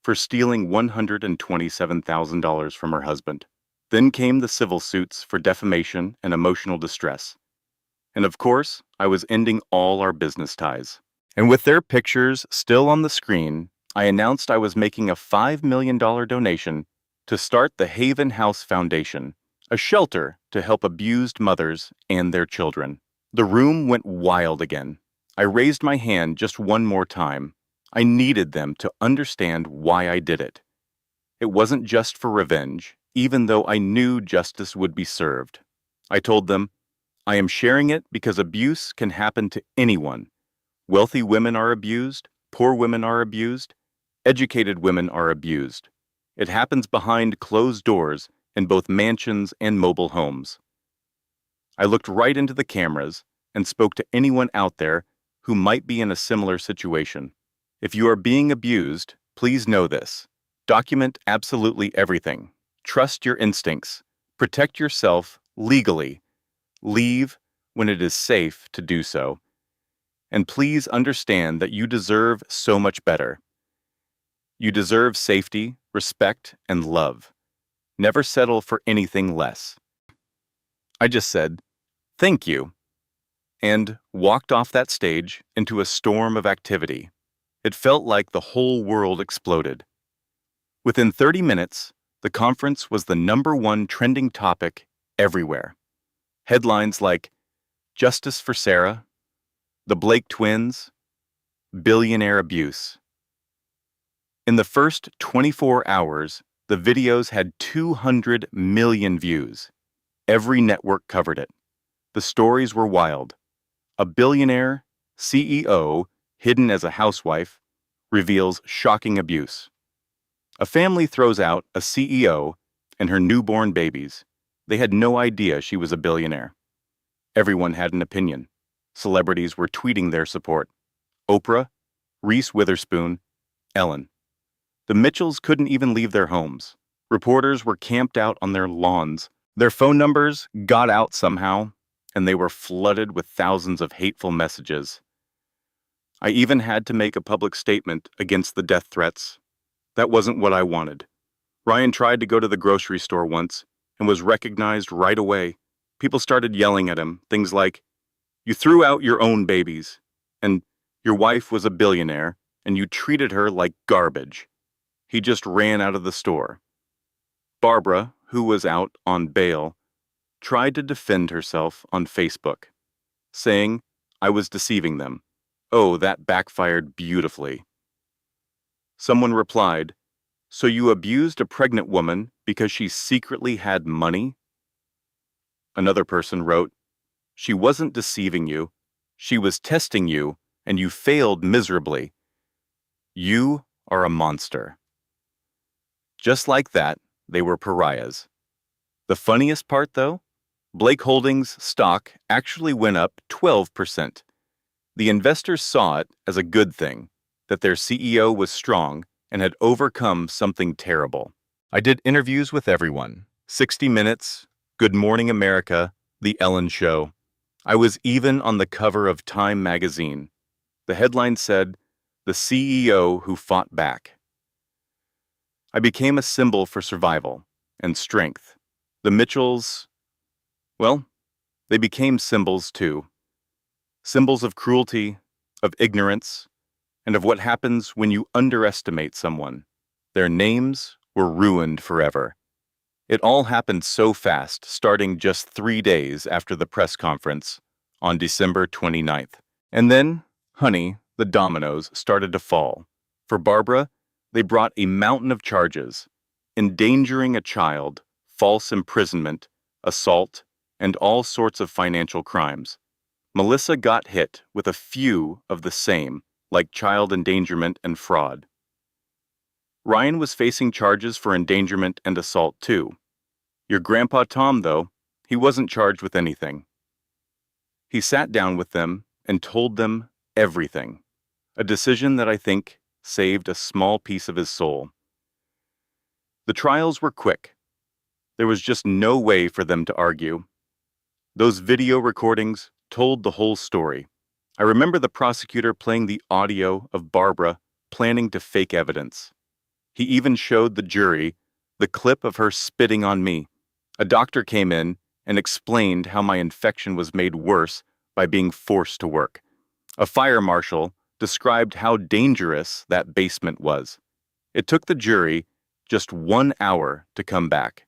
for stealing $127,000 from her husband. Then came the civil suits for defamation and emotional distress. And of course, I was ending all our business ties. And with their pictures still on the screen, I announced I was making a $5 million donation to start the Haven House Foundation, a shelter to help abused mothers and their children. The room went wild again. I raised my hand just one more time. I needed them to understand why I did it. It wasn't just for revenge, even though I knew justice would be served. I told them, I am sharing it because abuse can happen to anyone. Wealthy women are abused, poor women are abused, educated women are abused. It happens behind closed doors in both mansions and mobile homes. I looked right into the cameras and spoke to anyone out there who might be in a similar situation. If you are being abused, please know this. Document absolutely everything. Trust your instincts. Protect yourself legally. Leave when it is safe to do so. And please understand that you deserve so much better. You deserve safety, respect, and love. Never settle for anything less. I just said, thank you, and walked off that stage into a storm of activity. It felt like the whole world exploded. Within 30 minutes, the conference was the #1 trending topic everywhere. Headlines like, Justice for Sarah, The Blake Twins, Billionaire Abuse. In the first 24 hours, the videos had 200 million views. Every network covered it. The stories were wild. A billionaire, CEO, hidden as a housewife, reveals shocking abuse. A family throws out a CEO and her newborn babies. They had no idea she was a billionaire. Everyone had an opinion. Celebrities were tweeting their support. Oprah, Reese Witherspoon, Ellen. The Mitchells couldn't even leave their homes. Reporters were camped out on their lawns. Their phone numbers got out somehow, and they were flooded with thousands of hateful messages. I even had to make a public statement against the death threats. That wasn't what I wanted. Ryan tried to go to the grocery store once and was recognized right away. People started yelling at him, things like, "You threw out your own babies," and Your wife was a billionaire, and you treated her like garbage. He just ran out of the store. Barbara, who was out on bail, tried to defend herself on Facebook, saying I was deceiving them. Oh, that backfired beautifully. Someone replied, so you abused a pregnant woman because she secretly had money? Another person wrote, she wasn't deceiving you. She was testing you, and you failed miserably. You are a monster. Just like that, they were pariahs. The funniest part, though? Blake Holdings' stock actually went up 12%. The investors saw it as a good thing, that their CEO was strong and had overcome something terrible. I did interviews with everyone. 60 Minutes, Good Morning America, The Ellen Show. I was even on the cover of Time magazine. The headline said, The CEO Who Fought Back. I became a symbol for survival and strength. The Mitchells, well, they became symbols too. Symbols of cruelty, of ignorance, and of what happens when you underestimate someone. Their names were ruined forever. It all happened so fast, starting just 3 days after the press conference on December 29th. And then, honey, the dominoes started to fall. For Barbara, they brought a mountain of charges: endangering a child, false imprisonment, assault, and all sorts of financial crimes. Melissa got hit with a few of the same, like child endangerment and fraud. Ryan was facing charges for endangerment and assault too. Your grandpa Tom, though, he wasn't charged with anything. He sat down with them and told them everything, a decision that I think saved a small piece of his soul. The trials were quick. There was just no way for them to argue. Those video recordings told the whole story. I remember the prosecutor playing the audio of Barbara planning to fake evidence. He even showed the jury the clip of her spitting on me. A doctor came in and explained how my infection was made worse by being forced to work. A fire marshal described how dangerous that basement was. It took the jury just 1 hour to come back.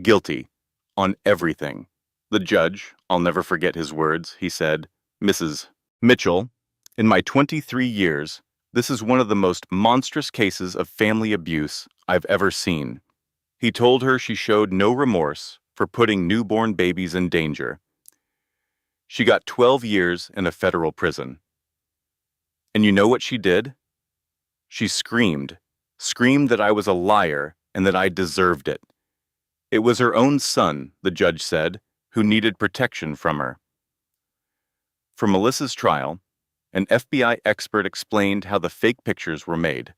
Guilty on everything. The judge, I'll never forget his words, he said, Mrs. Mitchell, in my 23 years, this is one of the most monstrous cases of family abuse I've ever seen. He told her she showed no remorse for putting newborn babies in danger. She got 12 years in a federal prison. And you know what she did? She screamed that I was a liar and that I deserved it. It was her own son, the judge said, who needed protection from her. For Melissa's trial, an FBI expert explained how the fake pictures were made.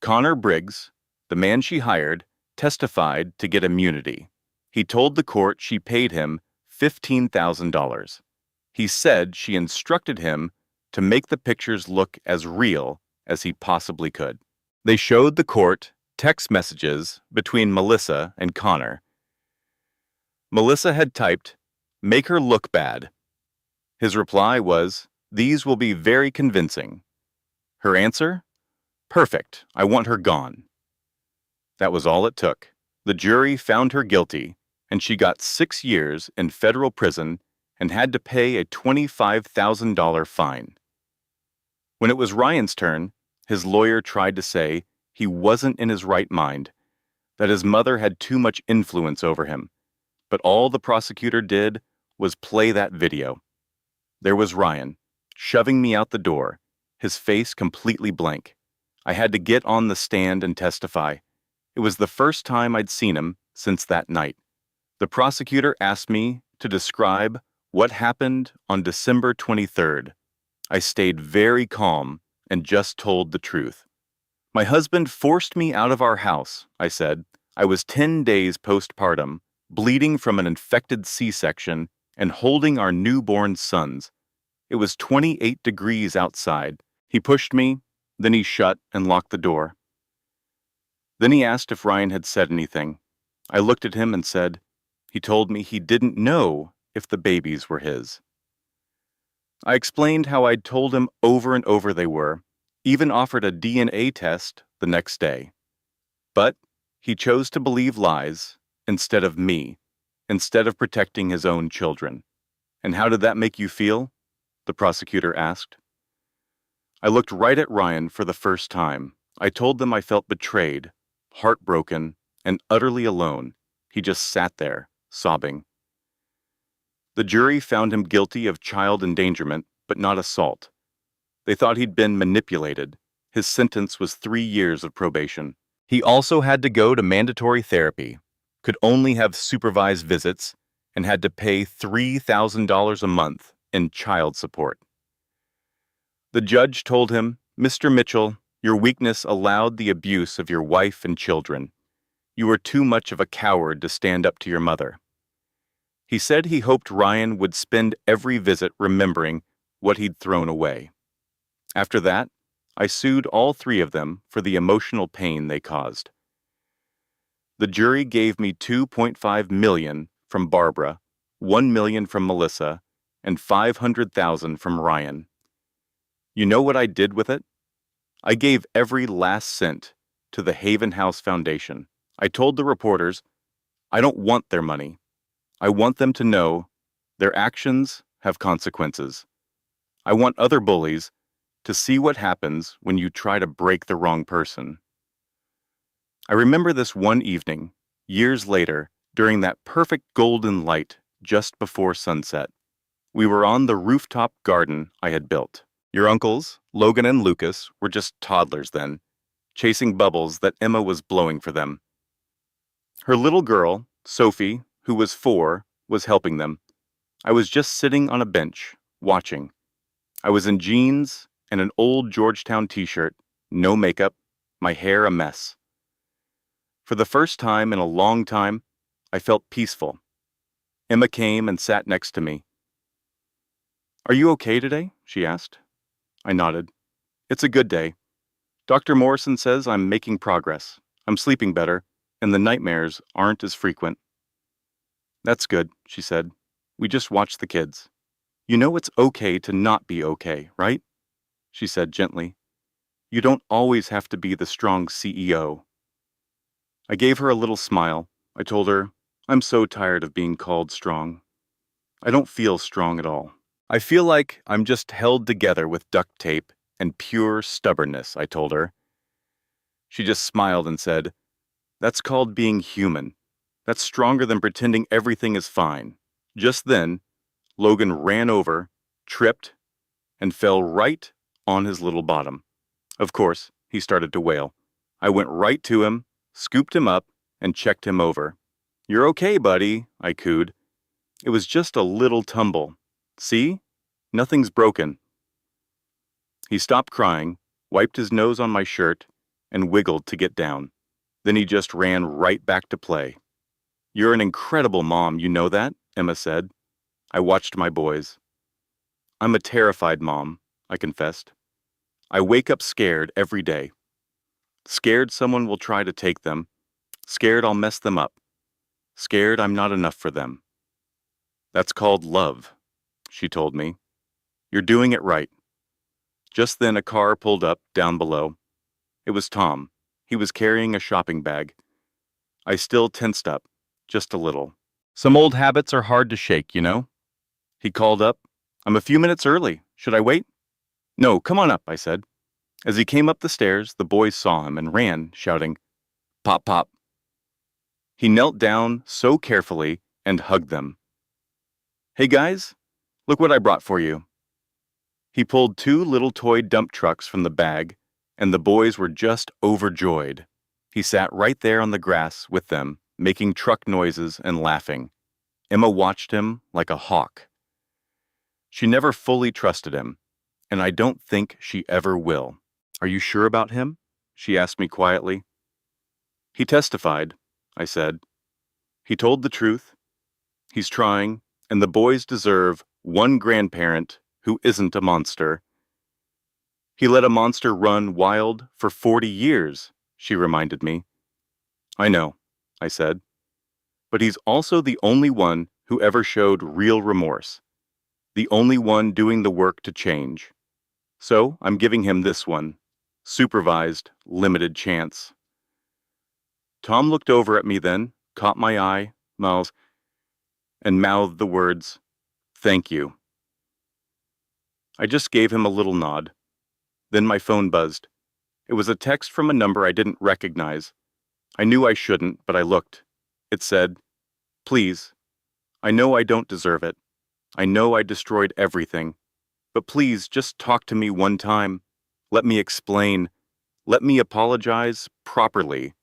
Connor Briggs, the man she hired, testified to get immunity. He told the court she paid him $15,000. He said she instructed him to make the pictures look as real as he possibly could. They showed the court text messages between Melissa and Connor. Melissa had typed, "Make her look bad." His reply was, "These will be very convincing." Her answer? "Perfect. I want her gone." That was all it took. The jury found her guilty, and she got 6 years in federal prison and had to pay a $25,000 fine. When it was Ryan's turn, his lawyer tried to say he wasn't in his right mind, that his mother had too much influence over him. But all the prosecutor did was play that video. There was Ryan, shoving me out the door, his face completely blank. I had to get on the stand and testify. It was the first time I'd seen him since that night. The prosecutor asked me to describe what happened on December 23rd. I stayed very calm and just told the truth. My husband forced me out of our house, I said. I was 10 days postpartum, bleeding from an infected C-section and holding our newborn sons. It was 28 degrees outside. He pushed me, then he shut and locked the door. Then he asked if Ryan had said anything. I looked at him and said, he told me he didn't know if the babies were his. I explained how I'd told him over and over they were, even offered a DNA test the next day. But he chose to believe lies instead of me, instead of protecting his own children. And how did that make you feel? The prosecutor asked. I looked right at Ryan for the first time. I told them I felt betrayed, heartbroken, and utterly alone. He just sat there, sobbing. The jury found him guilty of child endangerment, but not assault. They thought he'd been manipulated. His sentence was 3 years of probation. He also had to go to mandatory therapy, could only have supervised visits, and had to pay $3,000 a month in child support. The judge told him, "Mr. Mitchell, your weakness allowed the abuse of your wife and children. You were too much of a coward to stand up to your mother." He said he hoped Ryan would spend every visit remembering what he'd thrown away. After that, I sued all 3 of them for the emotional pain they caused. The jury gave me $2.5 million from Barbara, $1 million from Melissa, and $500,000 from Ryan. You know what I did with it? I gave every last cent to the Haven House Foundation. I told the reporters, I don't want their money. I want them to know their actions have consequences. I want other bullies to see what happens when you try to break the wrong person. I remember this one evening, years later, during that perfect golden light just before sunset. We were on the rooftop garden I had built. Your uncles, Logan and Lucas, were just toddlers then, chasing bubbles that Emma was blowing for them. Her little girl, Sophie, who was 4, was helping them. I was just sitting on a bench, watching. I was in jeans and an old Georgetown t-shirt, no makeup, my hair a mess. For the first time in a long time, I felt peaceful. Emma came and sat next to me. "Are you okay today?" she asked. I nodded. "It's a good day. Dr. Morrison says I'm making progress. I'm sleeping better, and the nightmares aren't as frequent." "That's good," she said. "We just watched the kids. You know it's okay to not be okay, right?" she said gently. "You don't always have to be the strong CEO." I gave her a little smile. I told her, "I'm so tired of being called strong. I don't feel strong at all. I feel like I'm just held together with duct tape and pure stubbornness," I told her. She just smiled and said, "That's called being human. That's stronger than pretending everything is fine." Just then, Logan ran over, tripped, and fell right on his little bottom. Of course, he started to wail. I went right to him, scooped him up, and checked him over. "You're okay, buddy," I cooed. "It was just a little tumble. See? Nothing's broken." He stopped crying, wiped his nose on my shirt, and wiggled to get down. Then he just ran right back to play. "You're an incredible mom, you know that?" Emma said. I watched my boys. "I'm a terrified mom," I confessed. "I wake up scared every day. Scared someone will try to take them. Scared I'll mess them up. Scared I'm not enough for them." "That's called love," she told me. "You're doing it right." Just then a car pulled up down below. It was Tom. He was carrying a shopping bag. I still tensed up, just a little. "Some old habits are hard to shake, you know?" He called up. "I'm a few minutes early. Should I wait?" "No, come on up," I said. As he came up the stairs, the boys saw him and ran, shouting, "Pop, pop." He knelt down so carefully and hugged them. "Hey guys, look what I brought for you." He pulled 2 little toy dump trucks from the bag, and the boys were just overjoyed. He sat right there on the grass with them, making truck noises and laughing. Emma watched him like a hawk. She never fully trusted him, and I don't think she ever will. "Are you sure about him?" she asked me quietly. "He testified," I said. "He told the truth. He's trying, and the boys deserve one grandparent who isn't a monster." "He let a monster run wild for 40 years, she reminded me. "I know," I said. "But he's also the only one who ever showed real remorse. the only one doing the work to change. So I'm giving him this one, supervised, limited chance. Tom looked over at me then, caught my eye, Miles, and mouthed the words, "Thank you." I just gave him a little nod. Then my phone buzzed. It was a text from a number I didn't recognize. I knew I shouldn't, but I looked. It said, "Please, I know I don't deserve it. I know I destroyed everything. But please, just talk to me one time. Let me explain. Let me apologize properly.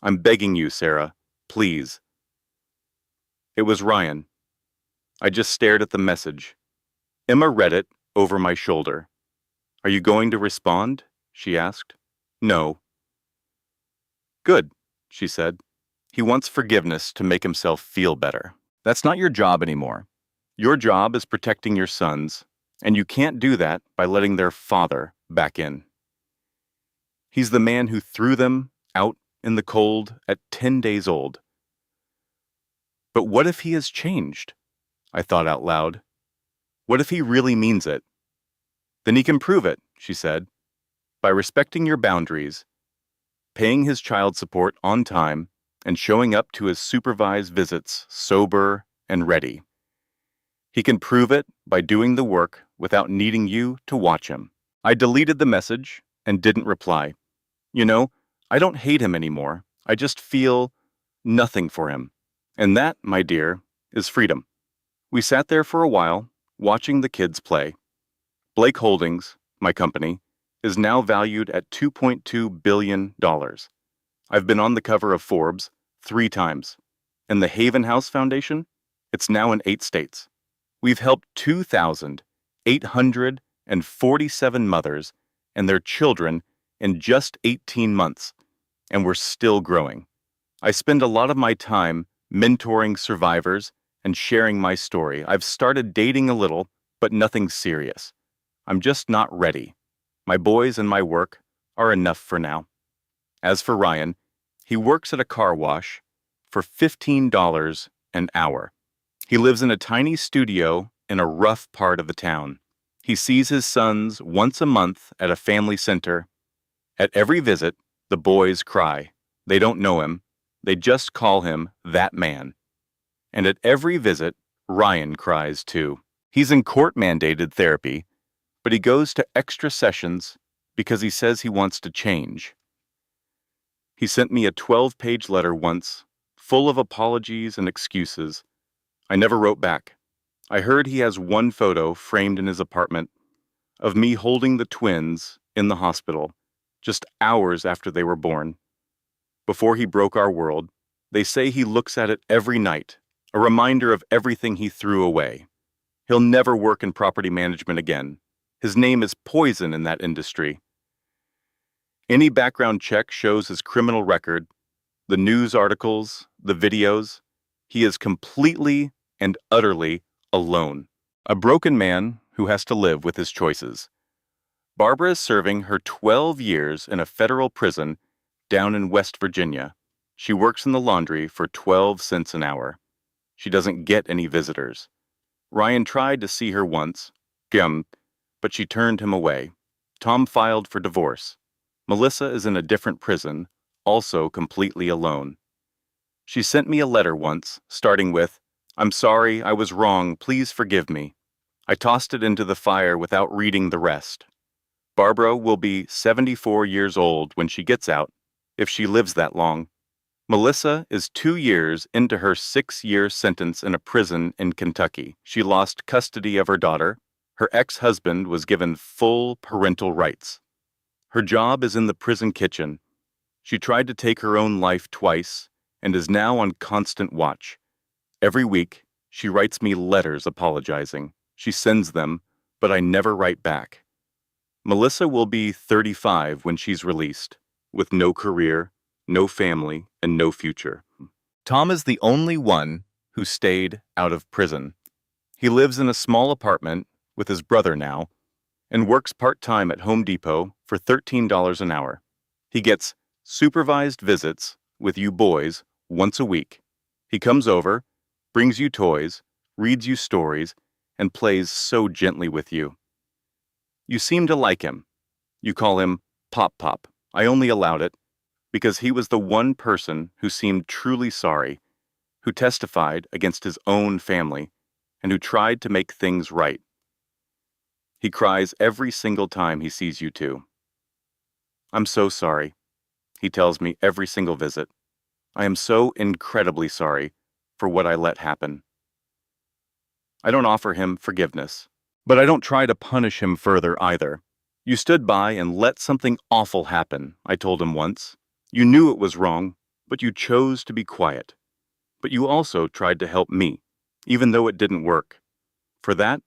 I'm begging you, Sarah. Please." It was Ryan. I just stared at the message. Emma read it over my shoulder. "Are you going to respond?" she asked. "No." "Good," she said. "He wants forgiveness to make himself feel better. That's not your job anymore. Your job is protecting your sons, and you can't do that by letting their father back in. He's the man who threw them out in the cold at 10 days old." But what if he has changed? I thought out loud. What if he really means it? Then he can prove it, she said, by respecting your boundaries, paying his child support on time, and showing up to his supervised visits sober and ready. He can prove it by doing the work without needing you to watch him. I deleted the message and didn't reply. You know, I don't hate him anymore. I just feel nothing for him. And that, my dear, is freedom. We sat there for a while, watching the kids play. Blake Holdings, my company, is now valued at $2.2 billion. I've been on the cover of Forbes 3 times. And the Haven House Foundation, it's now in 8 states. We've helped 2,847 mothers and their children in just 18 months, and we're still growing. I spend a lot of my time mentoring survivors and sharing my story. I've started dating a little, but nothing serious. I'm just not ready. My boys and my work are enough for now. As for Ryan, he works at a car wash for $15 an hour. He lives in a tiny studio in a rough part of the town. He sees his sons once a month at a family center. At every visit, the boys cry. They don't know him. They just call him that man. And at every visit, Ryan cries too. He's in court-mandated therapy, but he goes to extra sessions because he says he wants to change. He sent me a 12-page letter once, full of apologies and excuses. I never wrote back. I heard he has one photo framed in his apartment of me holding the twins in the hospital, just hours after they were born. Before he broke our world, they say he looks at it every night, a reminder of everything he threw away. He'll never work in property management again. His name is poison in that industry. Any background check shows his criminal record, the news articles, the videos. He is completely and utterly alone. A broken man who has to live with his choices. Barbara is serving her 12 years in a federal prison down in West Virginia. She works in the laundry for 12 cents an hour. She doesn't get any visitors. Ryan tried to see her once, but she turned him away. Tom filed for divorce. Melissa is in a different prison, also completely alone. She sent me a letter once, starting with, "I'm sorry, I was wrong, please forgive me." I tossed it into the fire without reading the rest. Barbara will be 74 years old when she gets out, if she lives that long. Melissa is 2 years into her 6-year sentence in a prison in Kentucky. She lost custody of her daughter. Her ex-husband was given full parental rights. Her job is in the prison kitchen. She tried to take her own life twice and is now on constant watch. Every week, she writes me letters apologizing. She sends them, but I never write back. Melissa will be 35 when she's released, with no career, no family, and no future. Tom is the only one who stayed out of prison. He lives in a small apartment with his brother now and works part-time at Home Depot for $13 an hour. He gets supervised visits with you boys once a week. He comes over, brings you toys, reads you stories, and plays so gently with you. You seem to like him. You call him Pop Pop. I only allowed it because he was the one person who seemed truly sorry, who testified against his own family, and who tried to make things right. He cries every single time he sees you two. I'm so sorry, he tells me every single visit. I am so incredibly sorry for what I let happen. I don't offer him forgiveness, but I don't try to punish him further either. You stood by and let something awful happen, I told him once. You knew it was wrong, but you chose to be quiet. But you also tried to help me, even though it didn't work. For that,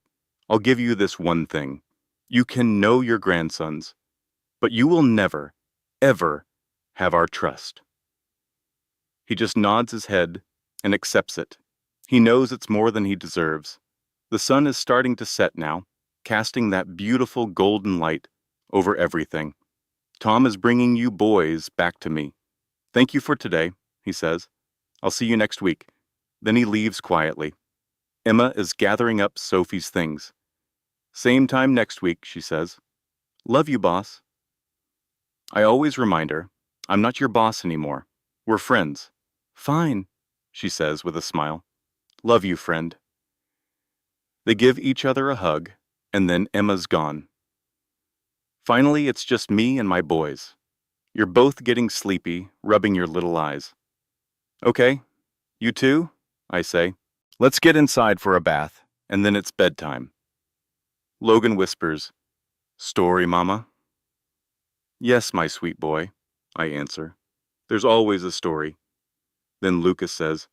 I'll give you this one thing. You can know your grandsons, but you will never, ever have our trust. He just nods his head and accepts it. He knows it's more than he deserves. The sun is starting to set now, casting that beautiful golden light over everything. Tom is bringing you boys back to me. Thank you for today, he says. I'll see you next week. Then he leaves quietly. Emma is gathering up Sophie's things. Same time next week, she says. Love you, boss. I always remind her, I'm not your boss anymore. We're friends. Fine, she says with a smile. Love you, friend. They give each other a hug, and then Emma's gone. Finally, it's just me and my boys. You're both getting sleepy, rubbing your little eyes. Okay, you too, I say. Let's get inside for a bath, and then it's bedtime. Logan whispers, Story, Mama? Yes, my sweet boy, I answer. There's always a story. Then Lucas says,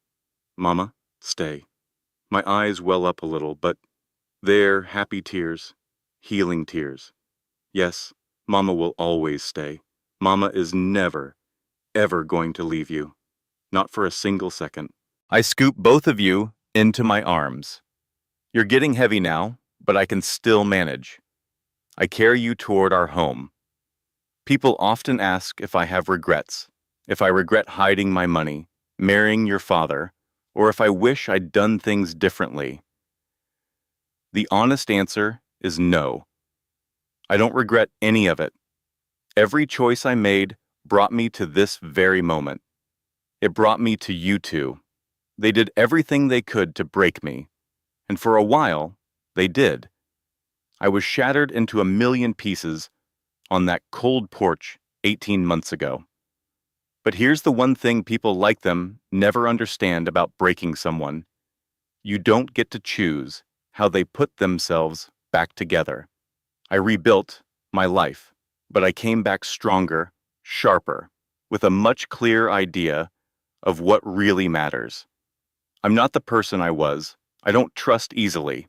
Mama, stay. My eyes well up a little, but they're happy tears, healing tears. Yes, Mama will always stay. Mama is never, ever going to leave you. Not for a single second. I scoop both of you into my arms. You're getting heavy now, but I can still manage. I carry you toward our home. People often ask if I have regrets, if I regret hiding my money, marrying your father, or if I wish I'd done things differently. The honest answer is no. I don't regret any of it. Every choice I made brought me to this very moment. It brought me to you two. They did everything they could to break me, and for a while, they did. I was shattered into a million pieces on that cold porch 18 months ago. But here's the one thing people like them never understand about breaking someone. You don't get to choose how they put themselves back together. I rebuilt my life, but I came back stronger, sharper, with a much clearer idea of what really matters. I'm not the person I was. I don't trust easily.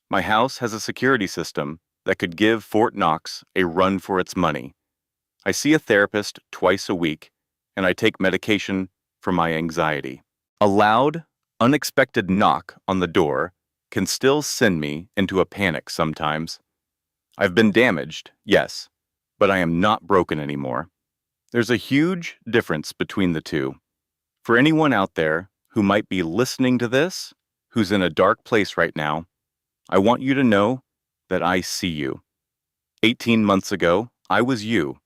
My house has a security system that could give Fort Knox a run for its money. I see a therapist twice a week, and I take medication for my anxiety. A loud, unexpected knock on the door can still send me into a panic sometimes. I've been damaged, yes, but I am not broken anymore. There's a huge difference between the two. For anyone out there who might be listening to this, who's in a dark place right now, I want you to know that I see you. 18 months ago, I was you.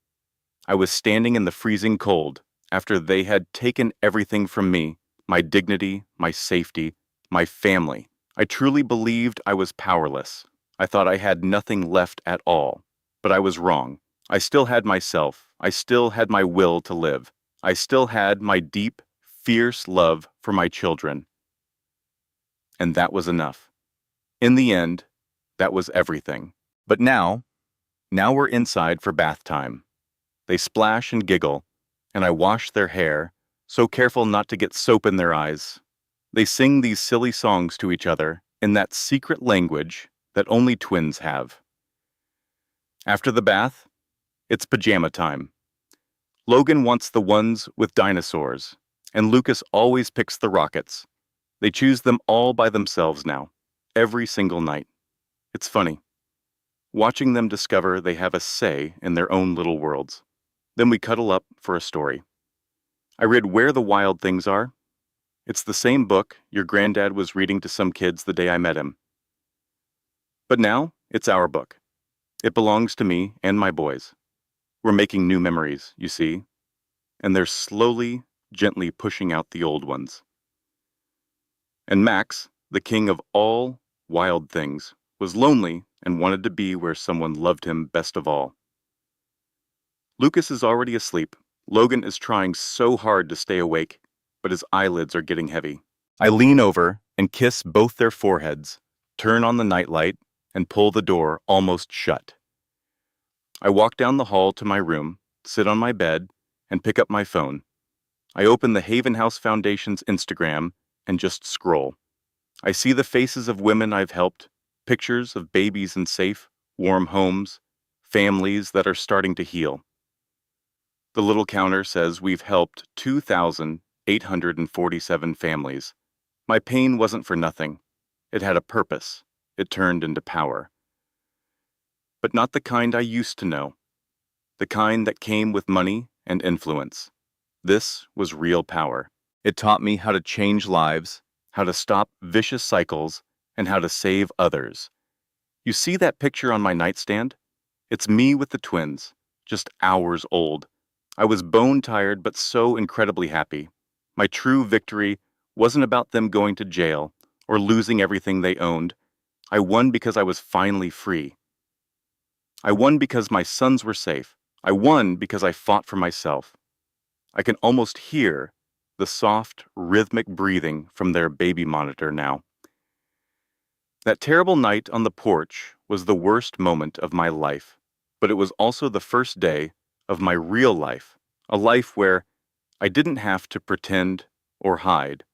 I was standing in the freezing cold after they had taken everything from me, my dignity, my safety, my family. I truly believed I was powerless. I thought I had nothing left at all. But I was wrong. I still had myself. I still had my will to live. I still had my deep, fierce love for my children. And that was enough. In the end, that was everything. But now we're inside for bath time. They splash and giggle, and I wash their hair, so careful not to get soap in their eyes. They sing these silly songs to each other in that secret language that only twins have. After the bath, it's pajama time. Logan wants the ones with dinosaurs, and Lucas always picks the rockets. They choose them all by themselves now, every single night. It's funny, watching them discover they have a say in their own little worlds. Then we cuddle up for a story. I read Where the Wild Things Are. It's the same book your granddad was reading to some kids the day I met him. But now, it's our book. It belongs to me and my boys. We're making new memories, you see, and they're slowly, gently pushing out the old ones. And Max, the king of all wild things, was lonely and wanted to be where someone loved him best of all. Lucas is already asleep. Logan is trying so hard to stay awake, but his eyelids are getting heavy. I lean over and kiss both their foreheads, turn on the nightlight, and pull the door almost shut. I walk down the hall to my room, sit on my bed, and pick up my phone. I open the Haven House Foundation's Instagram and just scroll. I see the faces of women I've helped, pictures of babies in safe, warm homes, families that are starting to heal. The little counter says we've helped 2,847 families. My pain wasn't for nothing. It had a purpose. It turned into power. But not the kind I used to know. The kind that came with money and influence. This was real power. It taught me how to change lives, how to stop vicious cycles, and how to save others. You see that picture on my nightstand? It's me with the twins, just hours old. I was bone-tired but so incredibly happy. My true victory wasn't about them going to jail or losing everything they owned. I won because I was finally free. I won because my sons were safe. I won because I fought for myself. I can almost hear the soft, rhythmic breathing from their baby monitor now. That terrible night on the porch was the worst moment of my life, but it was also the first day of my real life, a life where I didn't have to pretend or hide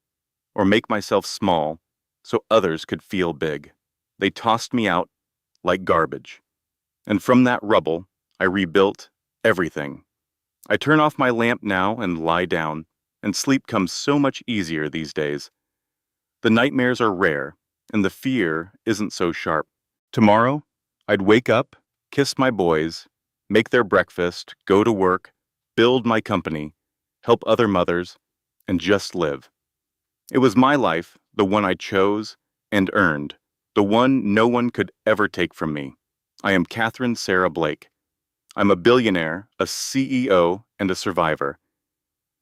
or make myself small so others could feel big. They tossed me out like garbage. And from that rubble, I rebuilt everything. I turn off my lamp now and lie down, and sleep comes so much easier these days. The nightmares are rare, and the fear isn't so sharp. Tomorrow, I'd wake up, kiss my boys, make their breakfast, go to work, build my company, help other mothers, and just live. It was my life, the one I chose and earned, the one no one could ever take from me. I am Catherine Sarah Blake. I'm a billionaire, a CEO, and a survivor.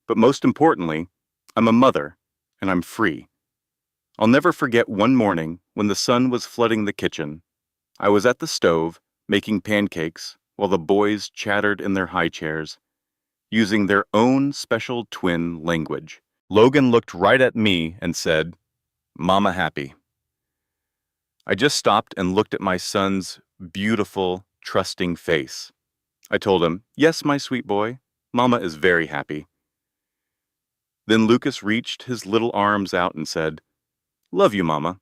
But most importantly, I'm a mother, and I'm free. I'll never forget one morning when the sun was flooding the kitchen. I was at the stove, making pancakes, while the boys chattered in their high chairs, using their own special twin language. Logan looked right at me and said, "Mama happy." I just stopped and looked at my son's beautiful, trusting face. I told him, "Yes, my sweet boy, Mama is very happy." Then Lucas reached his little arms out and said, "Love you, Mama."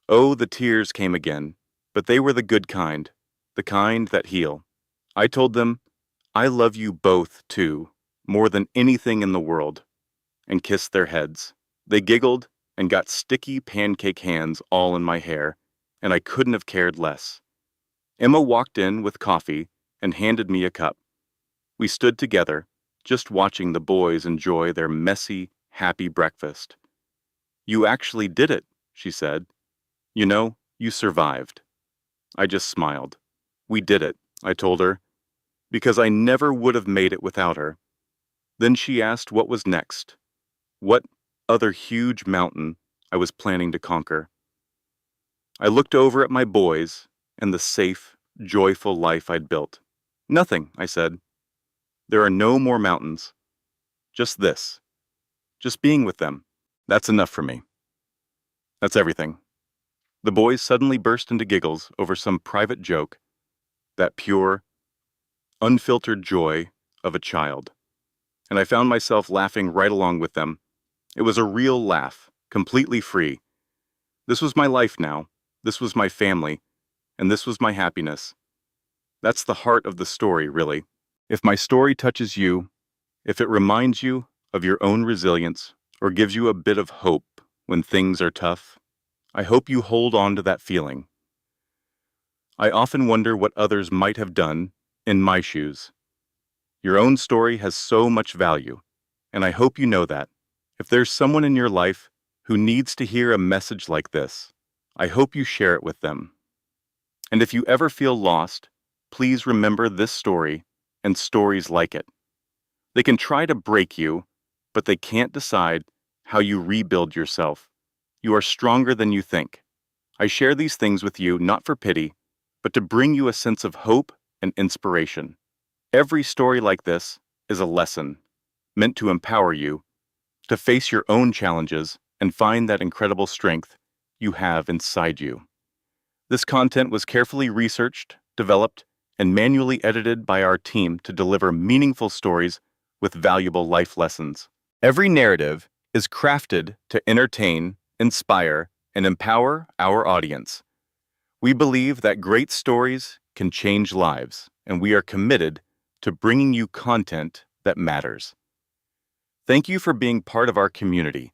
Oh, the tears came again, but they were the good kind, the kind that heal. I told them, "I love you both, too, more than anything in the world," and kissed their heads. They giggled and got sticky pancake hands all in my hair, and I couldn't have cared less. Emma walked in with coffee and handed me a cup. We stood together, just watching the boys enjoy their messy, happy breakfast. "You actually did it," she said. "You know, you survived." I just smiled. "We did it," I told her, because I never would have made it without her. Then she asked what was next, what other huge mountain I was planning to conquer. I looked over at my boys and the safe, joyful life I'd built. "Nothing," I said. "There are no more mountains. Just this. Just being with them. That's enough for me. That's everything." The boys suddenly burst into giggles over some private joke, that pure, unfiltered joy of a child. And I found myself laughing right along with them. It was a real laugh, completely free. This was my life now. This was my family. And this was my happiness. That's the heart of the story, really. If my story touches you, if it reminds you of your own resilience or gives you a bit of hope when things are tough, I hope you hold on to that feeling. I often wonder what others might have done in my shoes. Your own story has so much value, and I hope you know that. If there's someone in your life who needs to hear a message like this, I hope you share it with them. And if you ever feel lost, please remember this story and stories like it. They can try to break you, but they can't decide how you rebuild yourself. You are stronger than you think. I share these things with you not for pity, but to bring you a sense of hope and inspiration. Every story like this is a lesson meant to empower you to face your own challenges and find that incredible strength you have inside you. This content was carefully researched, developed, and manually edited by our team to deliver meaningful stories with valuable life lessons. Every narrative is crafted to entertain, inspire, and empower our audience. We believe that great stories can change lives, and we are committed to bringing you content that matters. Thank you for being part of our community